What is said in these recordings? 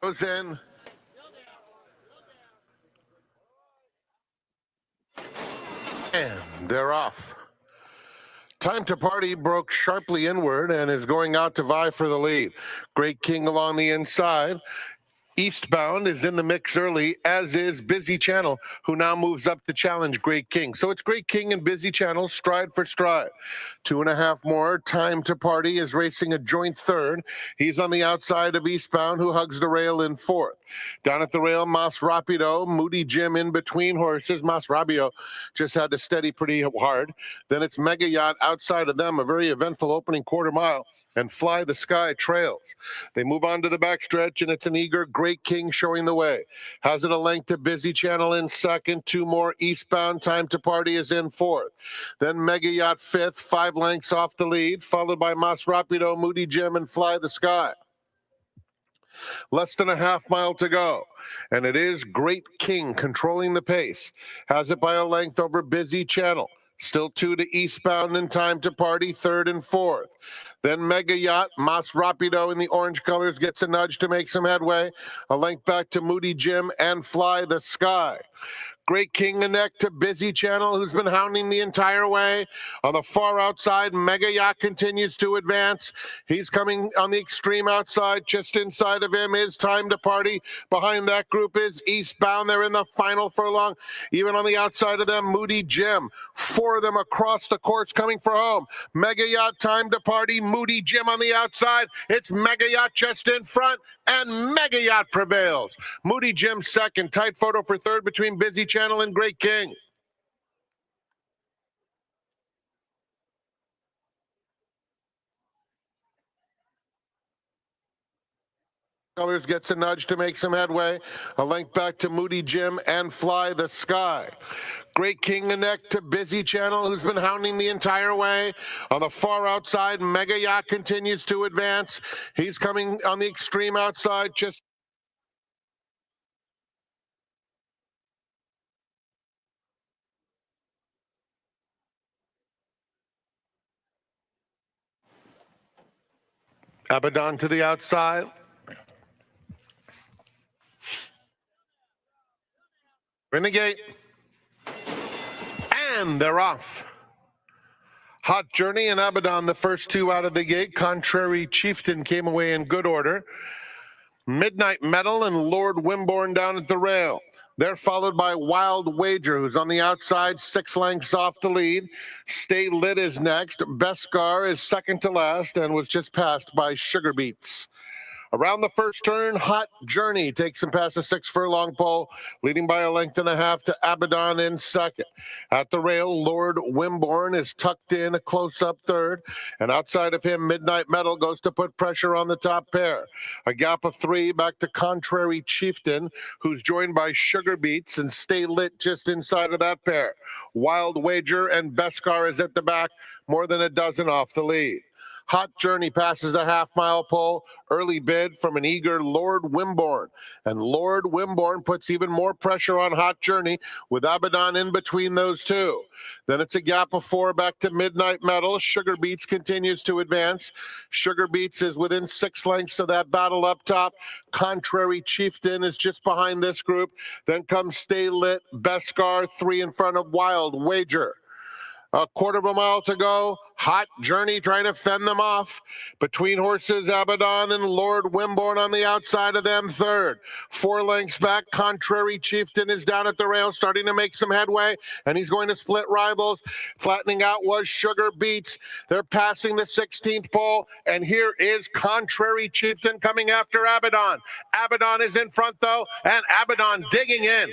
goes in. And they're off. Time to Party broke sharply inward and is going out to vie for the lead. Great King along the inside. Eastbound is in the mix early, as is Busy Channel, who now moves up to challenge Great King. So it's Great King and Busy Channel stride for stride. 2.5 more. Time to Party is racing a joint third. He's on the outside of Eastbound, who hugs the rail in fourth. Down at the rail, Mas Rapido, Moody Jim in between horses. Mas Rapido just had to steady pretty hard. Then it's Mega Yacht outside of them, a very eventful opening quarter mile. And Fly the Sky trails. They move on to the backstretch, and it's an eager Great King showing the way. Has it a length to Busy Channel in second. 2 more. Eastbound. Time to Party is in fourth. Then Mega Yacht fifth, 5 lengths off the lead, followed by Mas Rapido, Moody Jim, and Fly the Sky. Less than a half mile to go, and it is Great King controlling the pace. Has it by a length over Busy Channel. Still 2 to Eastbound and Time to Party, third and fourth. Then Mega Yacht, Mas Rapido in the orange colors gets a nudge to make some headway. A length back to Moody Jim and Fly the Sky. Great King a neck to Busy Channel, who's been hounding the entire way. On the far outside, Mega Yacht continues to advance. He's coming on the extreme outside. Just inside of him is Time to Party. Behind that group is Eastbound. They're in the final furlong. Even on the outside of them, Moody Jim. 4 of them across the course coming for home. Mega Yacht, Time to Party, Moody Jim on the outside. It's Mega Yacht just in front, and Mega Yacht prevails. Moody Jim second. Tight photo for third between Busy Channel and Great King. Colors gets a nudge to make some headway. A length back to Moody Jim and Fly the Sky. Great King a neck to Busy Channel, who's been hounding the entire way. On the far outside, Mega Yacht continues to advance. He's coming on the extreme outside. Just Abaddon to the outside. We're in the gate. And they're off. Hot Journey and Abaddon, the first 2 out of the gate. Contrary Chieftain came away in good order. Midnight Metal and Lord Wimborne down at the rail. They're followed by Wild Wager, who's on the outside, 6 lengths off the lead. Stay Lit is next. Beskar is second to last and was just passed by Sugar Beets. Around the first turn, Hot Journey takes him past the 6 furlong pole, leading by a length and a half to Abaddon in second. At the rail, Lord Wimborne is tucked in a close-up third, and outside of him, Midnight Metal goes to put pressure on the top pair. A gap of 3 back to Contrary Chieftain, who's joined by Sugar Beets and Stay Lit just inside of that pair. Wild Wager and Beskar is at the back, more than a dozen off the lead. Hot Journey passes the half-mile pole. Early bid from an eager Lord Wimborne. And Lord Wimborne puts even more pressure on Hot Journey with Abaddon in between those two. Then it's a gap of 4 back to Midnight Metal. Sugar Beets continues to advance. Sugar Beets is within 6 lengths of that battle up top. Contrary Chieftain is just behind this group. Then comes Stay Lit, Beskar, 3 in front of Wild Wager. A quarter of a mile to go. Hot Journey trying to fend them off. Between horses, Abaddon and Lord Wimborne on the outside of them, third. 4 lengths back, Contrary Chieftain is down at the rail, starting to make some headway, and he's going to split rivals. Flattening out was Sugar Beets. They're passing the 16th pole, and here is Contrary Chieftain coming after Abaddon. Abaddon is in front, though, and Abaddon digging in.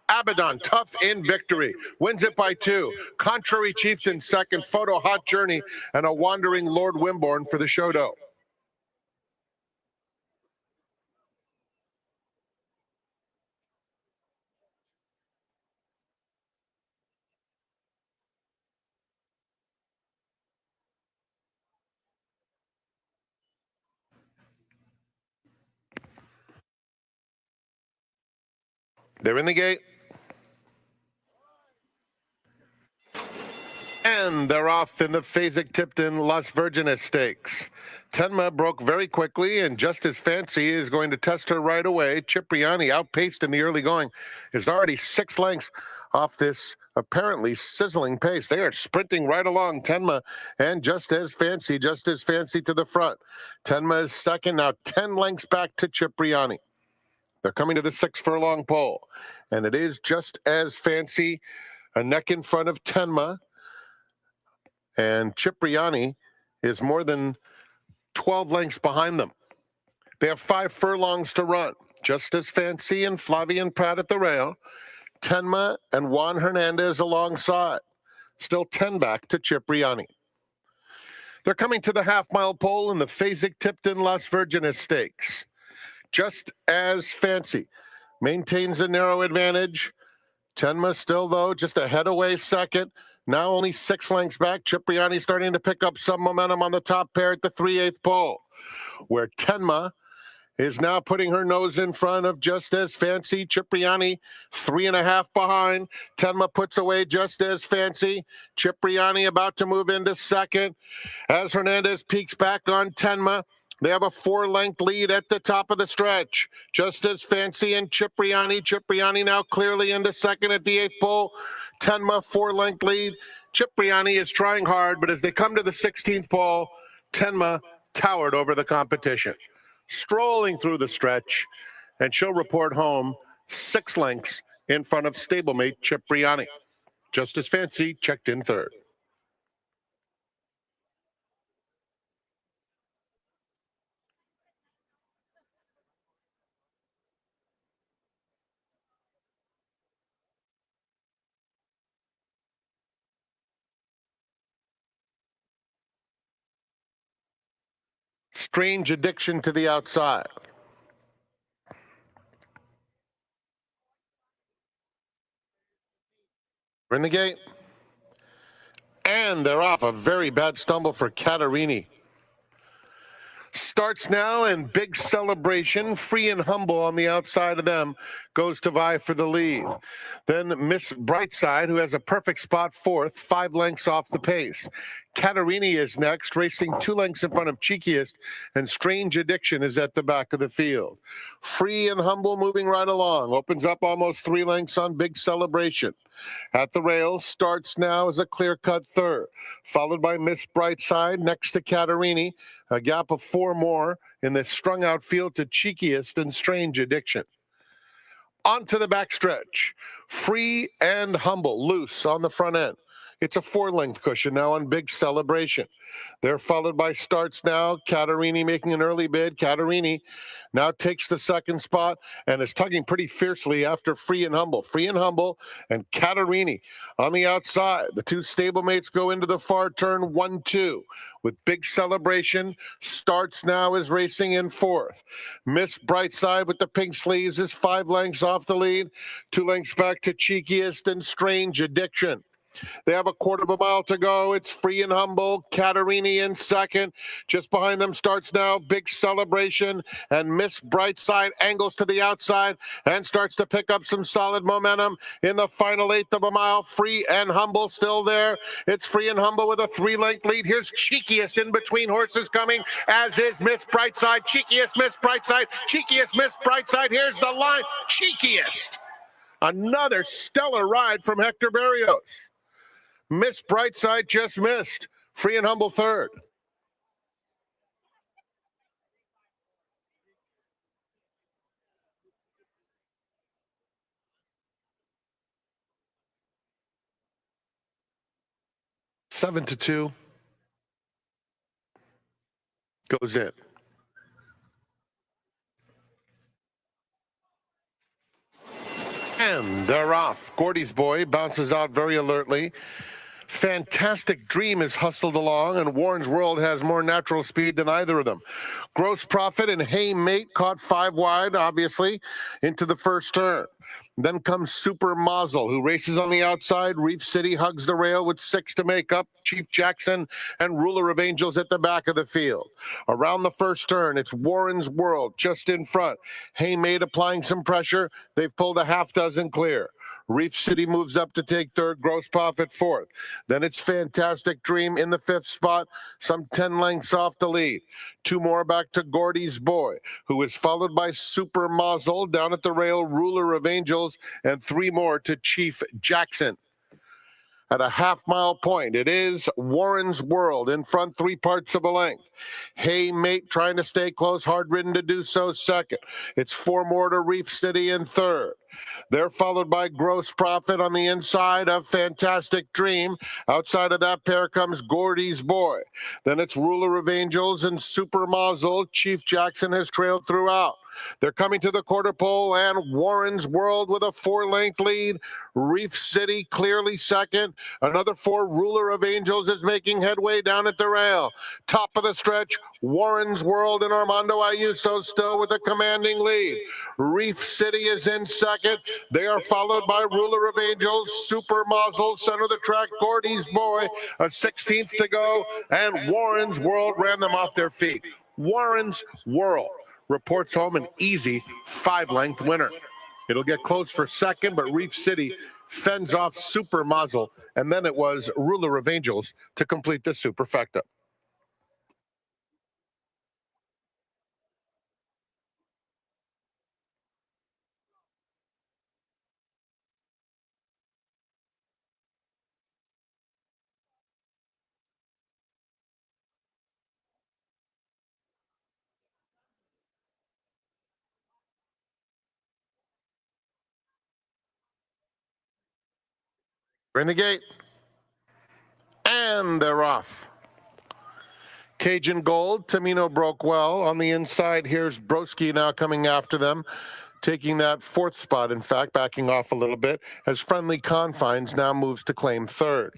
Abaddon, tough in victory. Wins it by 2. Contrary Chieftain second. Photo Hot Journey and a wandering Lord Wimborne for the show dough. They're in the gate. And they're off in the Fasig-Tipton Las Virgenes Stakes. Tenma broke very quickly, and Just As Fancy is going to test her right away. Cipriani, outpaced in the early going, is already 6 lengths off this apparently sizzling pace. They are sprinting right along, Tenma and Just As Fancy to the front. Tenma is second, now 10 lengths back to Cipriani. They're coming to the 6 furlong pole, and it is Just As Fancy, a neck in front of Tenma. And Cipriani is more than 12 lengths behind them. They have 5 furlongs to run. Just As Fancy and Flavian Pratt at the rail. Tenma and Juan Hernandez alongside. Still 10 back to Cipriani. They're coming to the half-mile pole in the Fasig-Tipton Las Virgenes Stakes. Just As Fancy maintains a narrow advantage. Tenma still, though, just a head away second. Now only 6 lengths back. Cipriani starting to pick up some momentum on the top pair at the 3/8 pole, where Tenma is now putting her nose in front of Just As Fancy. Cipriani 3.5 behind. Tenma puts away Just As Fancy. Cipriani about to move into second as Hernandez peeks back on Tenma. They have a 4-length lead at the top of the stretch. Just As Fancy and Cipriani. Cipriani now clearly into second at the 8th pole. Tenma 4-length lead. Cipriani is trying hard, but as they come to the 16th pole, Tenma towered over the competition. Strolling through the stretch, and she'll report home 6 lengths in front of stablemate Cipriani. Just As Fancy checked in third. Strange Addiction to the outside. We're in the gate. And they're off. A very bad stumble for Catarini. Starts now, and Big Celebration, Free and Humble on the outside of them, goes to vie for the lead. Then Miss Brightside, who has a perfect spot, 4th, 5 lengths off the pace. Catarini is next, racing 2 lengths in front of Cheekiest, and Strange Addiction is at the back of the field. Free and Humble moving right along, opens up almost 3 lengths on Big Celebration. At the rails, starts now as a clear-cut 3rd, followed by Miss Brightside next to Catarini, a gap of 4 more in this strung-out field to Cheekiest and Strange Addiction. Onto the backstretch, Free and Humble, loose on the front end. It's a 4-length cushion now on Big Celebration. They're followed by Starts Now. Catarini making an early bid. Catarini now takes the 2nd spot and is tugging pretty fiercely after Free and Humble. Free and Humble and Catarini on the outside. The 2 stablemates go into the far turn 1-2 with Big Celebration. Starts Now is racing in 4th. Miss Brightside with the pink sleeves is 5 lengths off the lead. 2 lengths back to Cheekiest and Strange Addiction. They have a 1/4 mile to go. It's Free and Humble. Catarini in second. Just behind them Starts Now. Big Celebration. And Miss Brightside angles to the outside and starts to pick up some solid momentum in the final 1/8 of a mile. Free and Humble still there. It's Free and Humble with a 3-length lead. Here's Cheekiest in between horses coming, as is Miss Brightside. Cheekiest, Miss Brightside. Cheekiest, Miss Brightside. Here's the line. Cheekiest. Another stellar ride from Hector Berrios. Miss Brightside just missed. Free and Humble 3rd. Seven to 2 goes in. And they're off. Gordy's Boy bounces out very alertly. Fantastic Dream is hustled along, and Warren's World has more natural speed than either of them. Gross Profit and Hey Mate caught 5 wide, obviously, into the first turn. Then comes Super Mazel, who races on the outside. Reef City hugs the rail with 6 to make up. Chief Jackson and Ruler of Angels at the back of the field. Around the first turn, it's Warren's World just in front. Haymade applying some pressure. They've pulled a half dozen clear. Reef City moves up to take third, Gross Profit fourth. Then it's Fantastic Dream in the 5th spot, some 10 lengths off the lead. 2 more back to Gordy's Boy, who is followed by Super Mazel down at the rail, Ruler of Angels, and 3 more to Chief Jackson. At a half-mile point, it is Warren's World in front, 3 parts of a length. Hey Mate trying to stay close, hard-ridden to do so second. It's 4 more to Reef City in third. They're followed by Gross Profit on the inside of Fantastic Dream. Outside of that pair comes Gordy's Boy. Then it's Ruler of Angels and Super Mazel. Chief Jackson has trailed throughout. They're coming to the quarter pole, and Warren's World with a 4-length lead. Reef City clearly second. Another 4, Ruler of Angels, is making headway down at the rail. Top of the stretch, Warren's World and Armando Ayuso still with a commanding lead. Reef City is in second. They are followed by Ruler of Angels, Super Mazel, center of the track, Gordy's Boy, a 16th to go, and Warren's World ran them off their feet. Warren's World reports home an easy 5-length winner. It'll get close for second, but Reef City fends off Super Mazel, and then it was Ruler of Angels to complete the superfecta. We're in the gate, and they're off. Cajun Gold, Tamino broke well. On the inside, here's Broski now coming after them, taking that 4th spot, in fact, backing off a little bit, as Friendly Confines now moves to claim 3rd.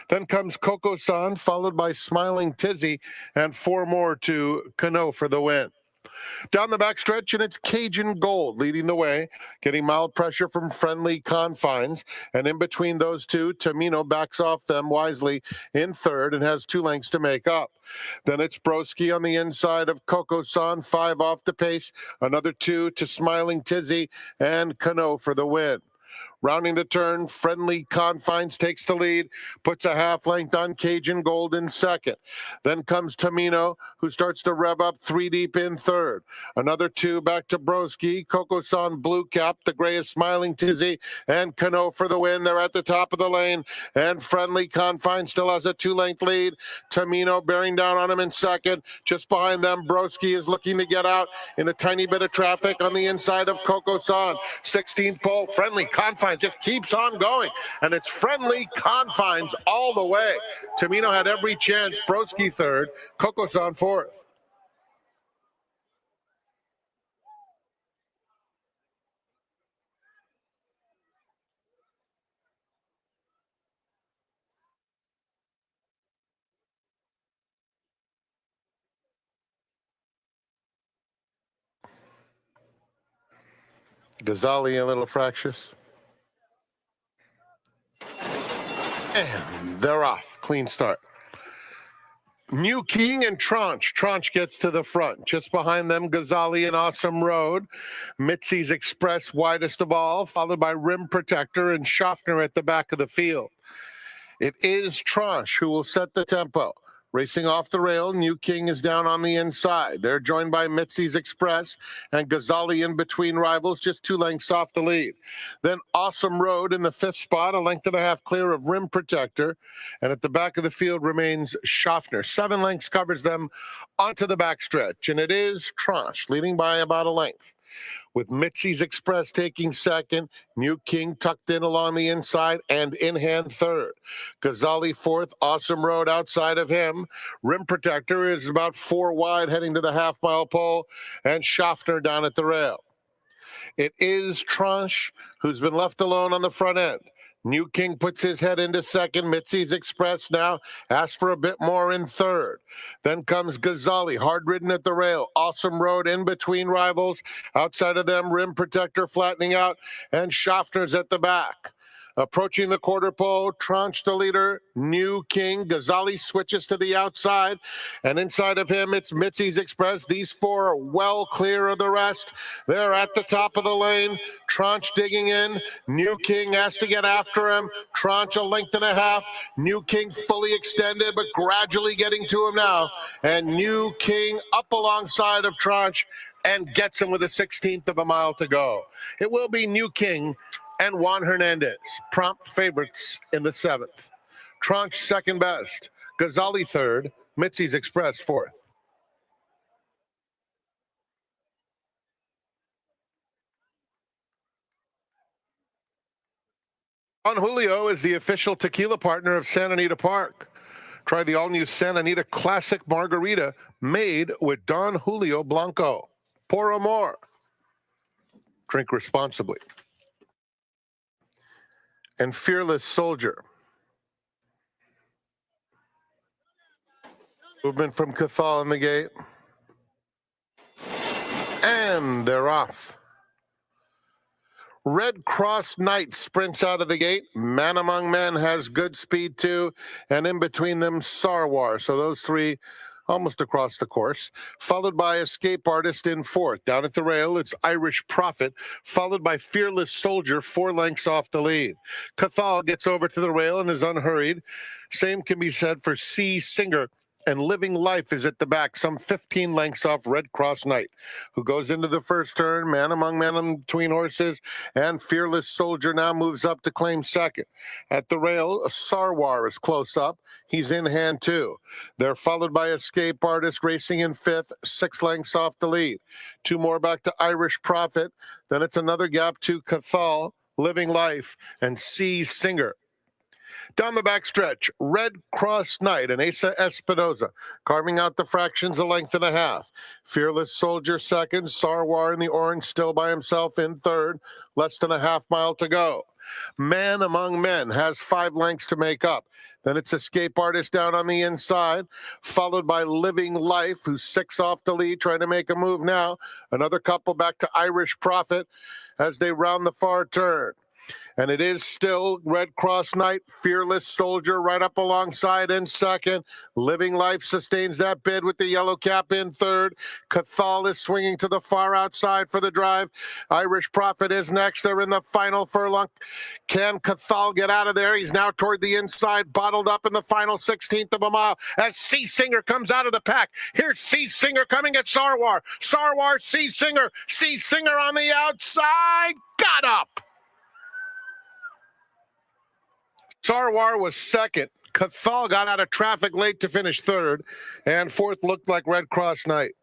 Then comes Coco-san, followed by Smiling Tizzy, and 4 more to Cano for the win. Down the backstretch, and it's Cajun Gold leading the way, getting mild pressure from Friendly Confines. And in between those two, Tamino backs off them wisely in 3rd and has 2 lengths to make up. Then it's Broski on the inside of Coco-san, 5 off the pace, another 2 to Smiling Tizzy, and Cano for the win. Rounding the turn, Friendly Confines takes the lead, puts a half length on Cajun Gold in second. Then comes Tamino, who starts to rev up 3 deep in third. Another 2 back to Broski, Coco-san Blue Cap, the gray is Smiling Tizzy, and Cano for the win. They're at the top of the lane, and Friendly Confines still has a 2-length lead. Tamino bearing down on him in second. Just behind them, Broski is looking to get out in a tiny bit of traffic on the inside of Coco-san. 16th pole, Friendly Confines just keeps on going, and it's Friendly Confines all the way. Tamino had every chance. Broski 3rd, Coco-san 4th. Ghazali a little fractious. And they're off. Clean start. New King and Tranche. Tranche gets to the front. Just behind them, Ghazali and Awesome Road. Mitzi's Express widest of all, followed by Rim Protector and Schaffner at the back of the field. It is Tranche who will set the tempo. Racing off the rail, New King is down on the inside. They're joined by Mitzi's Express and Ghazali in between rivals, just 2 lengths off the lead. Then Awesome Road in the 5th spot, a length and a half clear of Rim Protector. And at the back of the field remains Schaffner. 7 lengths covers them onto the backstretch. And it is Tranche leading by about a length, with Mitzi's Express taking second, New King tucked in along the inside, and in hand 3rd. Ghazali 4th, Awesome Road outside of him. Rim Protector is about 4 wide heading to the half-mile pole, and Schaffner down at the rail. It is Tranche who's been left alone on the front end. New King puts his head into second. Mitzi's Express now asks for a bit more in third. Then comes Ghazali, hard-ridden at the rail. Awesome Road in between rivals. Outside of them, Rim Protector flattening out, and Schaffner's at the back. Approaching the quarter pole, Tranche the leader, New King. Ghazali switches to the outside, and inside of him, it's Mitzi's Express. These four are well clear of the rest. They're at the top of the lane. Tranche digging in. New King has to get after him. Tranche a length and a half. New King fully extended, but gradually getting to him now. And New King up alongside of Tranche and gets him with a 16th of a mile to go. It will be New King and Juan Hernandez, prompt favorites in the 7th. Tranche second best. Ghazali third. Mitzi's Express fourth. Don Julio is the official tequila partner of Santa Anita Park. Try the all-new Santa Anita Classic Margarita made with Don Julio Blanco. Pour a more. Drink responsibly. And Fearless Soldier. Movement from Cathal in the gate. And they're off. Red Cross Knight sprints out of the gate. Man Among Men has good speed too. And in between them, Sarwar. So those three almost across the course. Followed by Escape Artist in fourth. Down at the rail, it's Irish Prophet. Followed by Fearless Soldier, 4 lengths off the lead. Cathal gets over to the rail and is unhurried. Same can be said for C. Singer. And Living Life is at the back, some 15 lengths off Red Cross Knight, who goes into the first turn. Man Among Men in between horses, and Fearless Soldier now moves up to claim second. At the rail, Sarwar is close up. He's in hand too. They're followed by Escape Artist racing in fifth, 6 lengths off the lead. 2 more back to Irish Prophet. Then it's another gap to Cathal, Living Life, and C. Singer. Down the backstretch, Red Cross Knight and Asa Espinoza carving out the fractions a length and a half. Fearless Soldier second, Sarwar in the orange still by himself in third, less than a half mile to go. Man Among Men has 5 lengths to make up. Then it's Escape Artist down on the inside, followed by Living Life, who's 6 off the lead, trying to make a move now. Another couple back to Irish Prophet as they round the far turn. And it is still Red Cross Knight, Fearless Soldier right up alongside in second. Living Life sustains that bid with the yellow cap in third. Cathal is swinging to the far outside for the drive. Irish Prophet is next. They're in the final furlong. Can Cathal get out of there? He's now toward the inside, bottled up in the final 16th of a mile as C. Singer comes out of the pack. Here's C. Singer coming at Sarwar. Sarwar, C. Singer. C. Singer on the outside. Got up. Sarwar was second. Cathal got out of traffic late to finish third. And fourth looked like Red Cross Knight.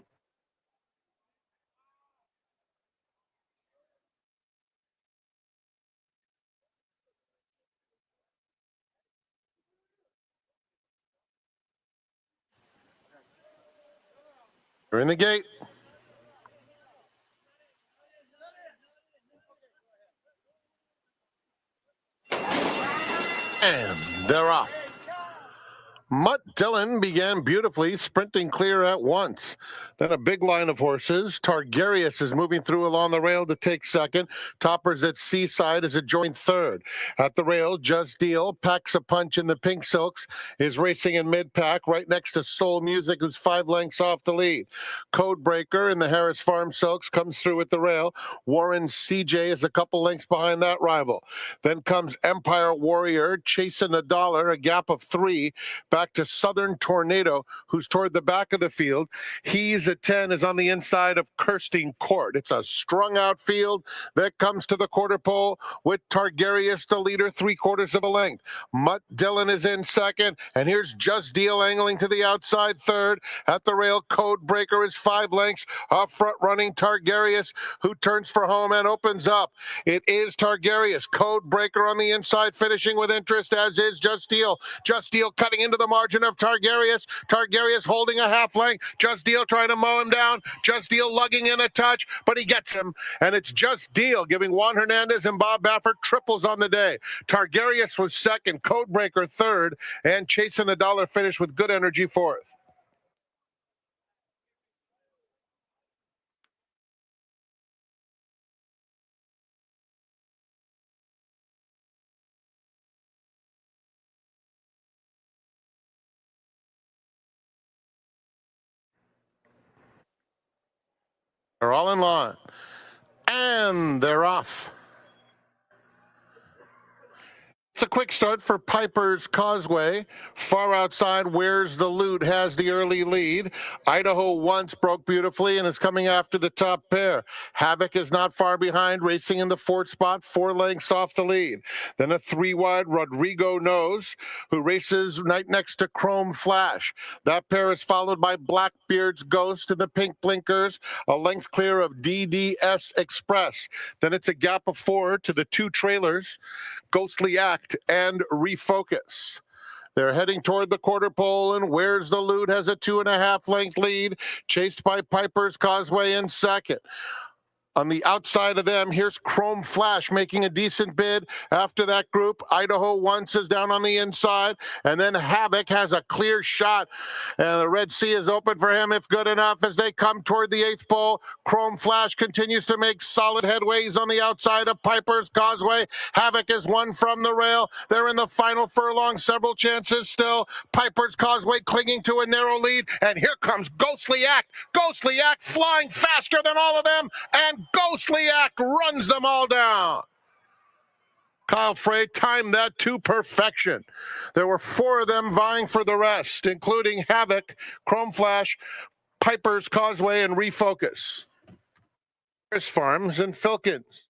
They're in the gate. And they're off. Mutt Dillon began beautifully, sprinting clear at once. Then a big line of horses. Targarius is moving through along the rail to take second. Toppers at Seaside is a joint third. At the rail, Just Deal packs a punch in the pink silks, is racing in mid-pack right next to Soul Music, who's 5 lengths off the lead. Codebreaker in the Harris Farm silks comes through at the rail. Warren CJ is a couple lengths behind that rival. Then comes Empire Warrior chasing $1, a gap of 3. Back to Southern Tornado, who's toward the back of the field. He's at 10, is on the inside of Kirsting Court. It's a strung out field that comes to the quarter pole with Targarius, the leader, 3/4 of a length. Mutt Dillon is in second, and here's Just Deal angling to the outside third. At the rail, Codebreaker is 5 lengths off front running Targarius, who turns for home and opens up. It is Targarius. Codebreaker on the inside finishing with interest, as is Just Deal. Just Deal cutting into the margin of of Targaryen. Targaryen holding a half length. Just Deal trying to mow him down. Just Deal lugging in a touch, but he gets him. And it's Just Deal giving Juan Hernandez and Bob Baffert triples on the day. Targaryen was second, Codebreaker third, and Chasing a Dollar finished with Good Energy fourth. They're all in line. And they're off. It's a quick start for Piper's Causeway. Far outside, Where's the Loot has the early lead. Idaho Once broke beautifully and is coming after the top pair. Havoc is not far behind, racing in the fourth spot, 4 lengths off the lead. Then a 3-wide Rodrigo Knows, who races right next to Chrome Flash. That pair is followed by Blackbeard's Ghost in the pink blinkers, a length clear of DDS Express. Then it's a gap of 4 to the 2 trailers, Ghostly Act and Refocus. They're heading toward the quarter pole, and Where's the Loot has a 2.5 length lead, chased by Piper's Causeway in second. On the outside of them, here's Chrome Flash making a decent bid. After that group, Idaho Once is down on the inside, and then Havoc has a clear shot, and the Red Sea is open for him if good enough as they come toward the 8th pole. Chrome Flash continues to make solid headways on the outside of Piper's Causeway. Havoc is one from the rail. They're in the final furlong, several chances still. Piper's Causeway clinging to a narrow lead, and here comes Ghostly Act. Ghostly Act flying faster than all of them, and Ghostly Act runs them all down. Kyle Frey timed that to perfection. There were 4 of them vying for the rest, including Havoc, Chrome Flash, Piper's Causeway, and Refocus. Chris Farms and Filkins.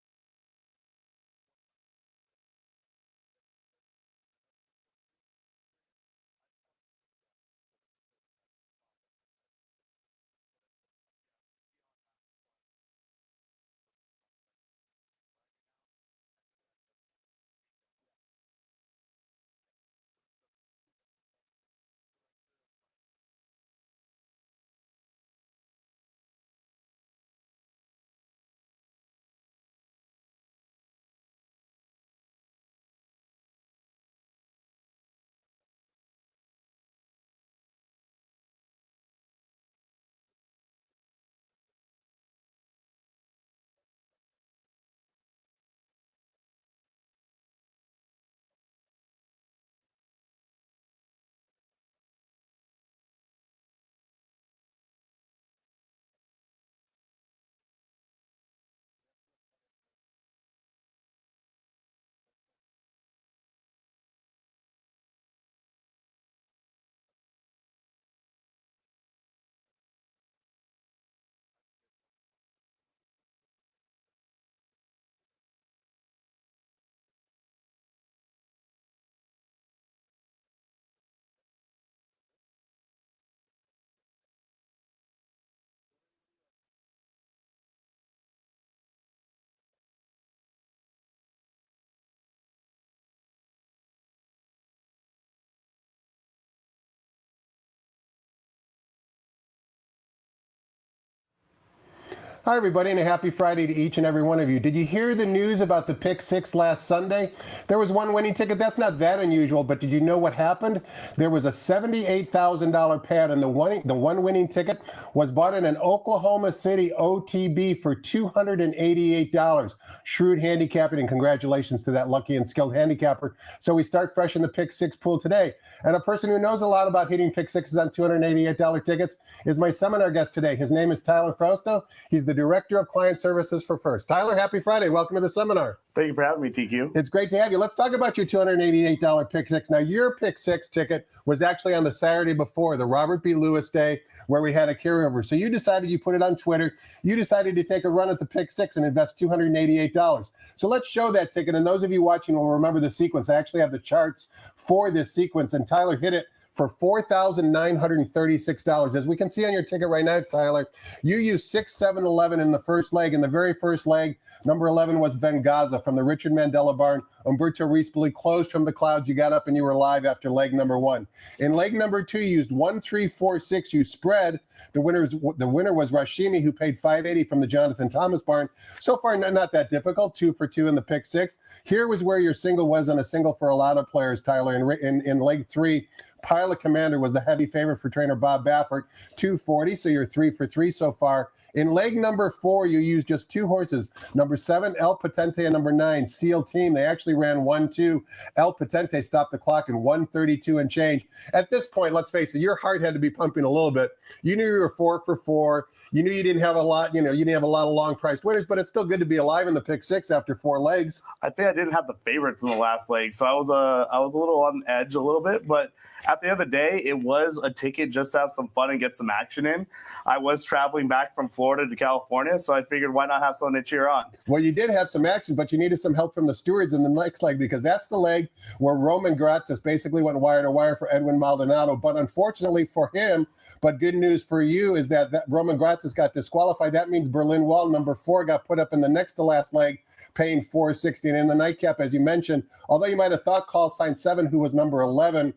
Hi, everybody, and a happy Friday to each and every one of you. Did you hear the news about the Pick 6 last Sunday? There was one winning ticket. That's not that unusual, but did you know what happened? There was a $78,000 pad, and the one winning ticket was bought in an Oklahoma City OTB for $288. Shrewd handicapping, and congratulations to that lucky and skilled handicapper. So we start fresh in the Pick 6 pool today. And a person who knows a lot about hitting Pick 6s on $288 tickets is my seminar guest today. His name is Tyler Frausto. He's the Director of Client Services for First. Tyler, happy Friday. Welcome to the seminar. Thank you for having me, TQ. It's great to have you. Let's talk about your $288 Pick 6. Now, your Pick 6 ticket was actually on the Saturday before, the Robert B. Lewis Day, where we had a carryover. So you decided, you put it on Twitter, you decided to take a run at the Pick 6 and invest $288. So let's show that ticket. And those of you watching will remember the sequence. I actually have the charts for this sequence, and Tyler hit it for $4,936. As we can see on your ticket right now, Tyler, you used 6, 7, 11 in the first leg. In the very first leg, number 11 was Vengaza from the Richard Mandela Barn. Umberto Rispoli closed from the clouds. You got up and you were live after leg number 1. In leg number 2, you used 1, 3, 4, 6. You spread. The winner was Rashimi, who paid $580 from the Jonathan Thomas Barn. So far, not that difficult. 2 for 2 in the pick 6. Here was where your single was, and a single for a lot of players, Tyler. In leg 3, Pilot Commander was the heavy favorite for trainer Bob Baffert, 240. So you're 3 for 3 so far. In leg number 4, you used just 2 horses. Number 7, El Patente, and number 9, Seal Team. They actually ran 1-2. El Patente stopped the clock in 132 and change. At this point, let's face it, your heart had to be pumping a little bit. You knew you were 4 for 4. You knew you didn't have a lot, you didn't have a lot of long-priced winners, but it's still good to be alive in the pick 6 after 4 legs. I think I didn't have the favorites in the last leg, so I was a little on edge a little bit, but at the end of the day, it was a ticket just to have some fun and get some action in. I was traveling back from Florida to California, so I figured why not have something to cheer on? Well, you did have some action, but you needed some help from the stewards in the next leg, because that's the leg where Roman Gratis basically went wire to wire for Edwin Maldonado. But unfortunately for him, but good news for you, is that Roman Gratis got disqualified. That means Berlin Wall, number 4, got put up in the next to last leg, paying $460. And in the nightcap, as you mentioned, although you might have thought Call Sign 7, who was number 11,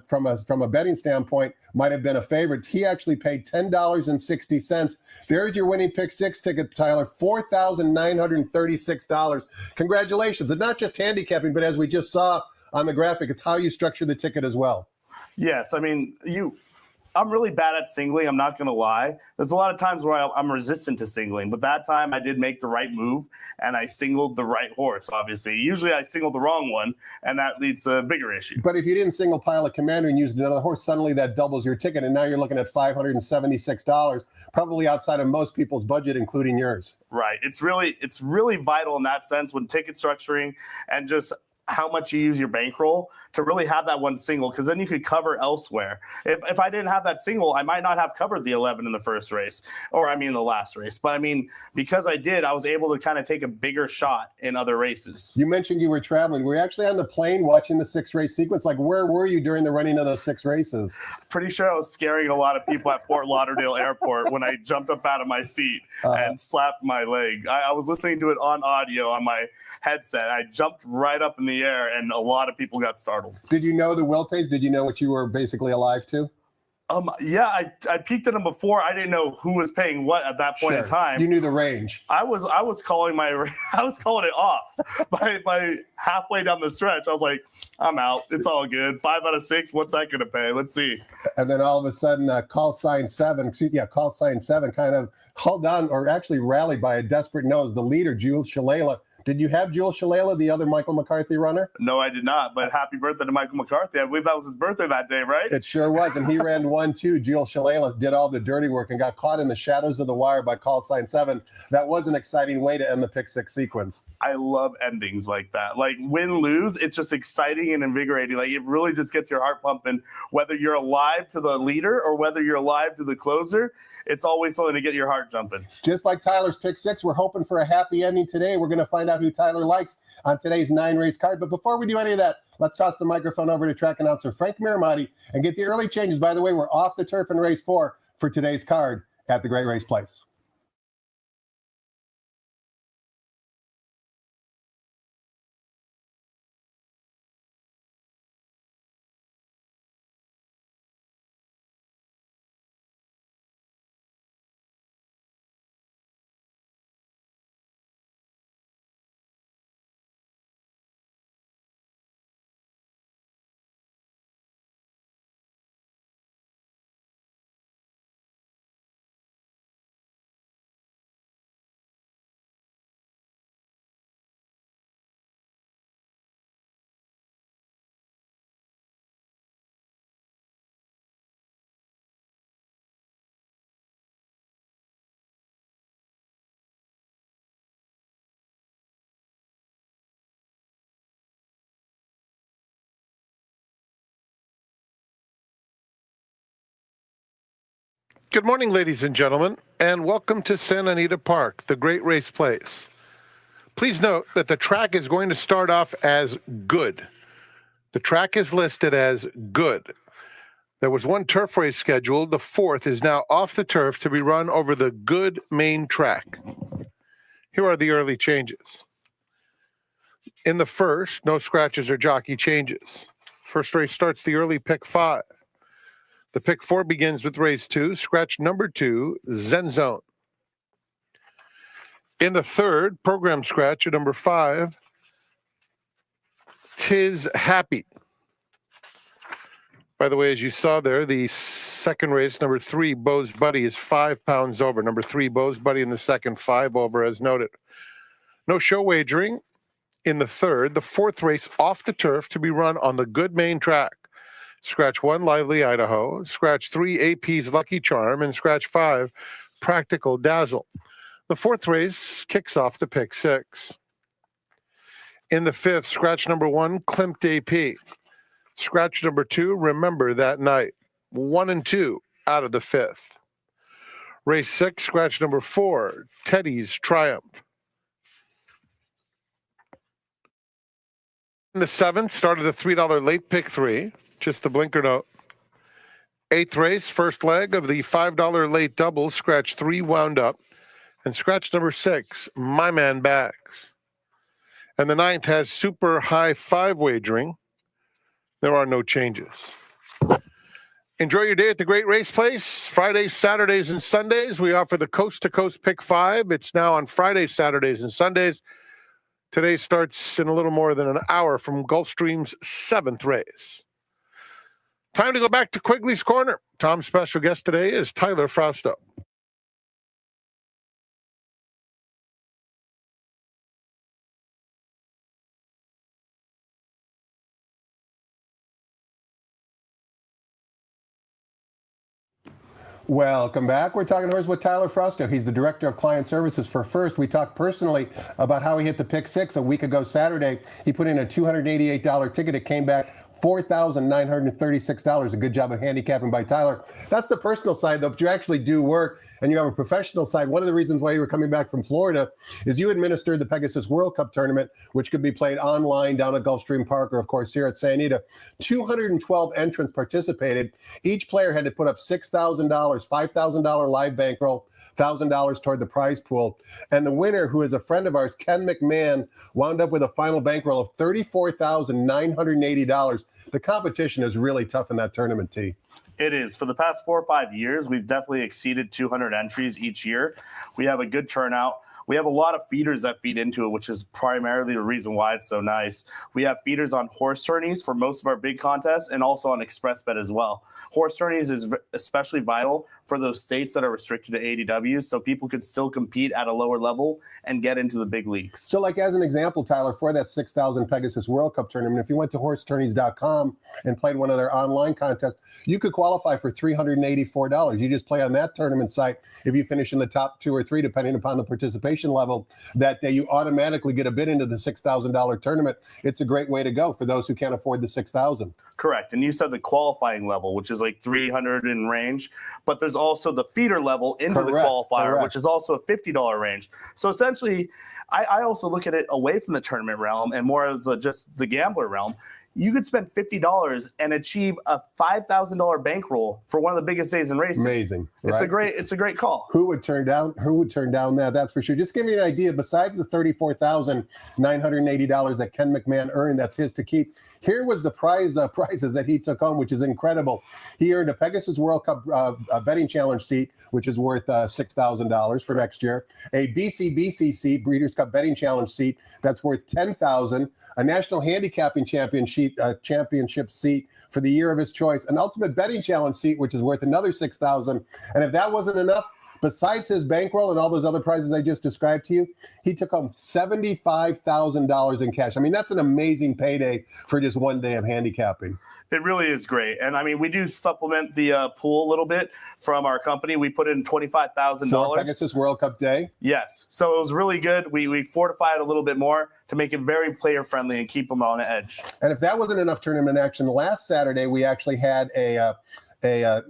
from a betting standpoint, might have been a favorite, he actually paid $10.60. There's your winning pick 6 ticket, Tyler, $4,936. Congratulations. And not just handicapping, but as we just saw on the graphic, it's how you structure the ticket as well. Yes, I mean, I'm really bad at singling, I'm not going to lie. There's a lot of times where I'm resistant to singling, but that time I did make the right move, and I singled the right horse, obviously. Usually I single the wrong one, and that leads to a bigger issue. But if you didn't single Pilot Commander and used another horse, suddenly that doubles your ticket, and now you're looking at $576, probably outside of most people's budget, including yours. Right. It's really vital in that sense when ticket structuring and just how much you use your bankroll to really have that one single, because then you could cover elsewhere. If I didn't have that single, I might not have covered the 11 in the first race, or the last race. But because I did, I was able to kind of take a bigger shot in other races. You mentioned you were traveling. Were you actually on the plane watching the 6 race sequence? Like, where were you during the running of those 6 races? Pretty sure I was scaring a lot of people at Fort Lauderdale Airport when I jumped up out of my seat and slapped my leg. I was listening to it on audio on my headset. I jumped right up in the air, and a lot of people got startled. Did you know the will pays? Did you know what you were basically alive to? Yeah, I peeked at them before. I didn't know who was paying what at that point in time. You knew the range. I was calling it off by halfway down the stretch. I was like, I'm out. It's all good. 5 out of 6. What's that going to pay? Let's see. And then all of a sudden, Call Sign 7 kind of held on, or actually rallied by a desperate nose. The leader, Jules Shalala. Did you have Jules Shalala, the other Michael McCarthy runner? No, I did not. But happy birthday to Michael McCarthy. I believe that was his birthday that day, right? It sure was. And he ran 1-2. Jules Shalala did all the dirty work and got caught in the shadows of the wire by Call Sign 7. That was an exciting way to end the pick 6 sequence. I love endings like that. Like, win, lose, it's just exciting and invigorating. Like, it really just gets your heart pumping. Whether you're alive to the leader or whether you're alive to the closer, it's always something to get your heart jumping. Just like Tyler's pick 6, we're hoping for a happy ending today. We're going to find out who Tyler likes on today's 9-race card. But before we do any of that, let's toss the microphone over to track announcer Frank Miramati and get the early changes. By the way, we're off the turf in race 4 for today's card at the Great Race Place. Good morning, ladies and gentlemen, and welcome to Santa Anita Park, the Great Race Place. Please note that the track is going to start off as good. The track is listed as good. There was one turf race scheduled. The fourth is now off the turf to be run over the good main track. Here are the early changes. In the first, no scratches or jockey changes. First race starts the early pick 5. The pick 4 begins with race 2, scratch number 2, Zen Zone. In the third, program scratch at number 5, Tis Happy. By the way, as you saw there, the second race, number 3, Bo's Buddy, is 5 pounds over. Number 3, Bo's Buddy in the second, 5 over, as noted. No show wagering in the third. The fourth race off the turf to be run on the good main track. Scratch 1, Lively Idaho. Scratch 3, AP's Lucky Charm. And scratch 5, Practical Dazzle. The fourth race kicks off the pick 6. In the fifth, scratch number 1, Klimt AP. Scratch number 2, Remember That Night. 1 and 2 out of the fifth. Race 6, scratch number 4, Teddy's Triumph. In the seventh, started the $3 late pick 3. Just the blinker note. Eighth race, first leg of the $5 late double, scratch 3 wound up. And scratch number 6, My Man Bags. And the ninth has super high 5 wagering. There are no changes. Enjoy your day at the Great Race Place. Fridays, Saturdays, and Sundays, we offer the Coast to Coast Pick 5. It's now on Fridays, Saturdays, and Sundays. Today starts in a little more than an hour from Gulfstream's 7th race. Time to go back to Quigley's Corner. Tom's special guest today is Tyler Frausto. Welcome back. We're talking horse with Tyler Frausto. He's the Director of Client Services for First. We talked personally about how he hit the pick 6 a week ago Saturday. He put in a $288 ticket. It came back $4,936. A good job of handicapping by Tyler. That's the personal side, though, but you actually do work and you have a professional side. One of the reasons why you were coming back from Florida is you administered the Pegasus World Cup tournament, which could be played online down at Gulfstream Park or, of course, here at Santa Anita. 212 entrants participated. Each player had to put up $6,000, $5,000 live bankroll, $1,000 toward the prize pool. And the winner, who is a friend of ours, Ken McMahon, wound up with a final bankroll of $34,980. The competition is really tough in that tournament, T. It is. For the past 4 or 5 years, we've definitely exceeded 200 entries each year. We have a good turnout. We have a lot of feeders that feed into it, which is primarily the reason why it's so nice. We have feeders on horse tourneys for most of our big contests and also on express bet as well. Horse tourneys is especially vital for those states that are restricted to ADWs, so people could still compete at a lower level and get into the big leagues. So like as an example, Tyler, for that 6,000 Pegasus World Cup tournament, if you went to horsetourneys.com and played one of their online contests, you could qualify for $384. You just play on that tournament site. If you finish in the top 2 or 3, depending upon the participation level that day, you automatically get a bid into the $6,000 tournament. It's a great way to go for those who can't afford the $6,000. Correct. And you said the qualifying level, which is like 300 in range, but there's also the feeder level into the qualifier, which is also a $50 range. So essentially, I also look at it away from the tournament realm and more as just the gambler realm. You could spend $50 and achieve a $5,000 bankroll for one of the biggest days in racing. Amazing. Right? It's a great call. Who would turn down that? That's for sure. Just give me an idea. Besides the $34,980 that Ken McMahon earned, that's his to keep. Here was the prizes that he took home, which is incredible. He earned a Pegasus World Cup betting challenge seat, which is worth $6,000 for next year. A BCBC seat, Breeders' Cup betting challenge seat, that's worth $10,000. A National Handicapping Championship seat for the year of his choice. An Ultimate Betting Challenge seat, which is worth another $6,000. And if that wasn't enough, besides his bankroll and all those other prizes I just described to you, he took home $75,000 in cash. I mean, that's an amazing payday for just one day of handicapping. It really is great. And I mean, we do supplement the pool a little bit from our company. We put in $25,000. For Pegasus World Cup Day? Yes. So it was really good. We fortified a little bit more to make it very player friendly and keep them on edge. And if that wasn't enough tournament action, last Saturday we actually had a a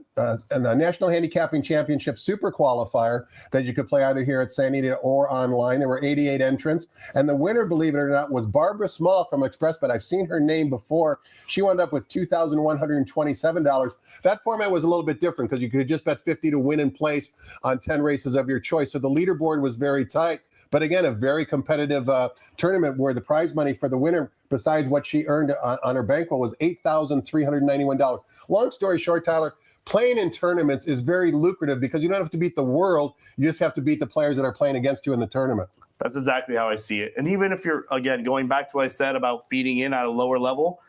National Handicapping Championship Super Qualifier that you could play either here at San Diego or online. There were 88 entrants, and the winner, believe it or not, was Barbara Small from ExpressBet. I've seen her name before. She wound up with $2,127. That format was a little bit different because you could just bet 50 to win and place on 10 races of your choice. So the leaderboard was very tight. But again, a very competitive tournament where the prize money for the winner, besides what she earned on her bankroll, was $8,391. Long story short, Tyler, playing in tournaments is very lucrative because you don't have to beat the world. You just have to beat the players that are playing against you in the tournament. That's exactly how I see it. And even if you're, again, going back to what I said about feeding in at a lower level,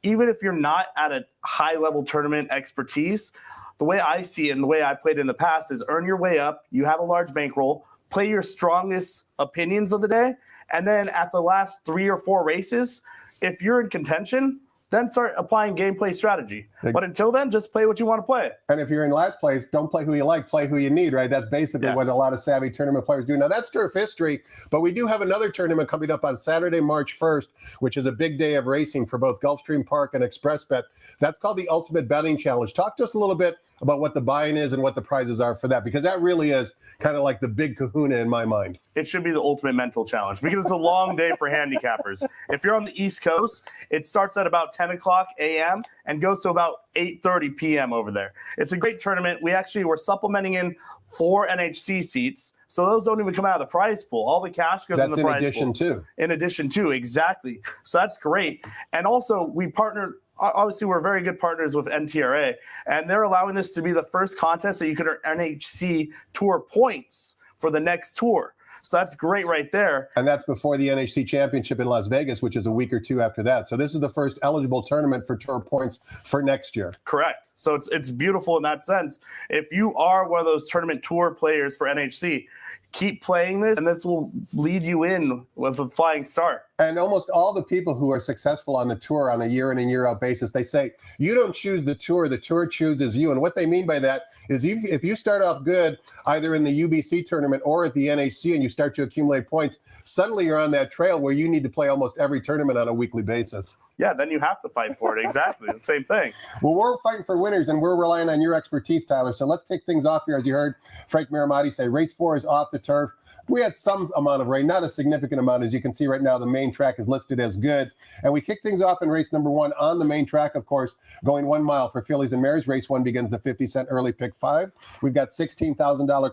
even if you're not at a high-level tournament expertise, the way I see it and the way I played in the past is earn your way up. You have a large bankroll. Play your strongest opinions of the day, and then at the last 3 or 4 races, if you're in contention, then start applying gameplay strategy. But until then, just play what you want to play. And if you're in last place, don't play who you like, play who you need, right? That's basically what a lot of savvy tournament players do. Now, that's turf history, but we do have another tournament coming up on Saturday, March 1st, which is a big day of racing for both Gulfstream Park and ExpressBet. That's called the Ultimate Betting Challenge. Talk to us a little bit about what the buy-in is and what the prizes are for that, because that really is kind of like the big kahuna in my mind. It should be the ultimate mental challenge because it's a long day for handicappers. If you're on the East Coast, it starts at about 10 o'clock a.m. and goes to about 8:30 p.m. over there. It's a great tournament. We're supplementing in 4 NHC seats, so those don't even come out of the prize pool. All the cash goes in the prize pool. In addition to, exactly. So that's great. And also, we partnered. Obviously, we're very good partners with NTRA, and they're allowing this to be the first contest that you could earn NHC Tour points for the next tour. So that's great right there. And that's before the NHC Championship in Las Vegas, which is a week or 2 after that. So this is the first eligible tournament for tour points for next year. Correct. So it's beautiful in that sense. If you are one of those tournament tour players for NHC, keep playing this, and this will lead you in with a flying start. And almost all the people who are successful on the tour on a year in and year out basis, they say, you don't choose the tour chooses you. And what they mean by that is if you start off good, either in the UBC tournament or at the NHC, and you start to accumulate points, suddenly you're on that trail where you need to play almost every tournament on a weekly basis. Yeah, then you have to fight for it. Exactly. The same thing. Well, we're fighting for winners, and we're relying on your expertise, Tyler. So let's kick things off here. As you heard Frank Miramati say, race 4 is off the turf. We had some amount of rain, not a significant amount. As you can see right now, the main track is listed as good. And we kick things off in race number 1 on the main track, of course, going 1 mile for Fillies and Marys. Race 1 begins the 50-cent early pick 5. We've got $16,000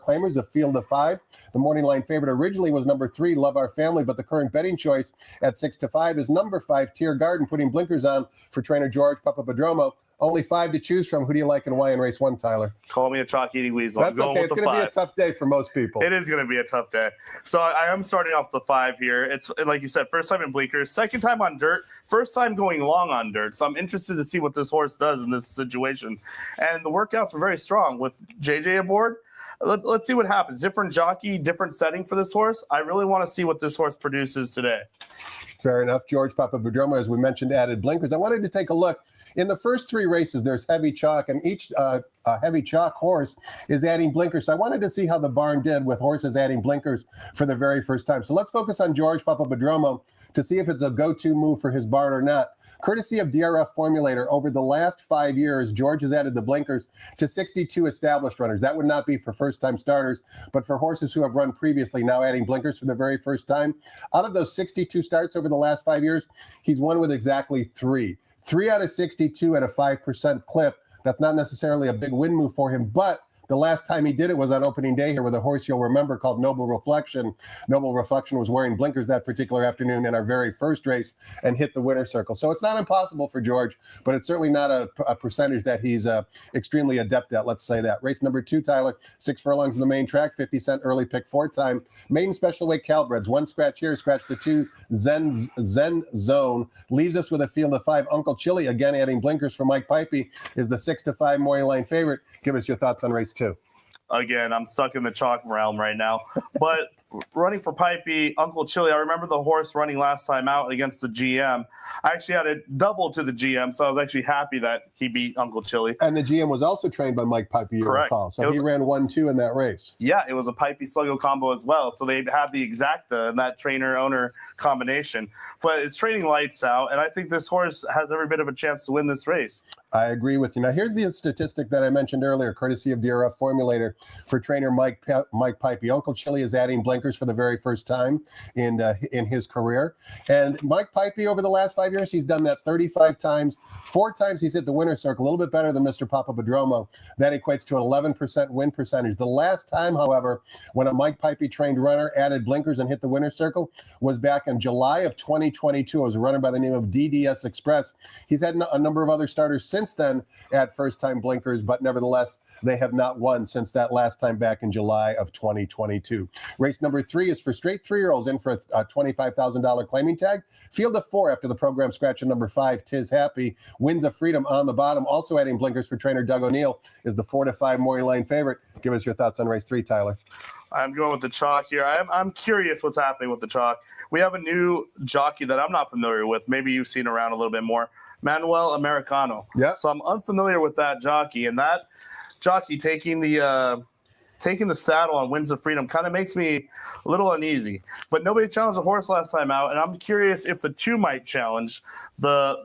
claimers, a field of 5. The morning line favorite originally was number 3, Love Our Family, but the current betting choice at 6-5 is number 5, Tear Garden, putting blinkers on for trainer George Papadromo. Only 5 to choose from. Who do you like and why in race 1, Tyler? Call me a chalk-eating weasel. That's okay. It's going to be a tough day for most people. It is going to be a tough day. So I am starting off the 5 here. It's, like you said, first time in blinkers, second time on dirt, first time going long on dirt. So I'm interested to see what this horse does in this situation. And the workouts were very strong with JJ aboard. Let's see what happens. Different jockey, different setting for this horse. I really want to see what this horse produces today. Fair enough. George Papadromo, as we mentioned, added blinkers. I wanted to take a look. In the first 3 races, there's heavy chalk, and each heavy chalk horse is adding blinkers. So I wanted to see how the barn did with horses adding blinkers for the very first time. So let's focus on George Papadromo to see if it's a go-to move for his barn or not. Courtesy of DRF Formulator, over the last 5 years, George has added the blinkers to 62 established runners. That would not be for first-time starters, but for horses who have run previously, now adding blinkers for the very first time. Out of those 62 starts over the last 5 years, he's won with exactly 3. 3 out of 62 at a 5% clip. That's not necessarily a big win move for him, but the last time he did it was on opening day here with a horse you'll remember called Noble Reflection. Noble Reflection was wearing blinkers that particular afternoon in our very first race and hit the winner's circle. So it's not impossible for George, but it's certainly not a percentage that he's extremely adept at, let's say that. Race number 2, Tyler, 6 furlongs in the main track, 50-cent early pick 4 time. Maiden special weight Calbreds, 1 scratch here, scratch the 2, Zen Zone. Leaves us with a field of 5. Uncle Chili, again adding blinkers for Mike Pipey, is the 6-5 morning line favorite. Give us your thoughts on race 2. Again, I'm stuck in the chalk realm right now. But running for Pipey, Uncle Chili, I remember the horse running last time out against the GM. I actually had it double to the GM, so I was actually happy that he beat Uncle Chili. And the GM was also trained by Mike Pipey, you Correct. recall. So he ran 1-2 in that race. Yeah, it was a Pipey Sluggo combo as well. So they had the exacta and that trainer-owner combination. But it's training lights out, and I think this horse has every bit of a chance to win this race. I agree with you. Now, here's the statistic that I mentioned earlier, courtesy of DRF Formulator for trainer Mike Pipey. Uncle Chili is adding blinkers for the very first time in his career. And Mike Pipey, over the last 5 years, he's done that 35 times. 4 times he's hit the winner's circle, a little bit better than Mr. Papadromo. That equates to an 11% win percentage. The last time, however, when a Mike Pipey trained runner added blinkers and hit the winner's circle was back in July of 2022. It was a runner by the name of DDS Express. He's had a number of other starters since then at first-time blinkers, but nevertheless, they have not won since that last time back in July of 2022. Race number 3 is for straight 3-year-olds in for a $25,000 claiming tag. Field of 4 after the program scratch at number 5, Tis Happy. Winds of Freedom on the bottom. Also adding blinkers for trainer Doug O'Neill is the 4-5 Maury Lane favorite. Give us your thoughts on race 3, Tyler. I'm going with the chalk here. I'm curious what's happening with the chalk. We have a new jockey that I'm not familiar with. Maybe you've seen around a little bit more. Manuel Americano. Yeah. So I'm unfamiliar with that jockey, and that jockey taking the saddle on Winds of Freedom kind of makes me a little uneasy. But nobody challenged the horse last time out, and I'm curious if the 2 might challenge the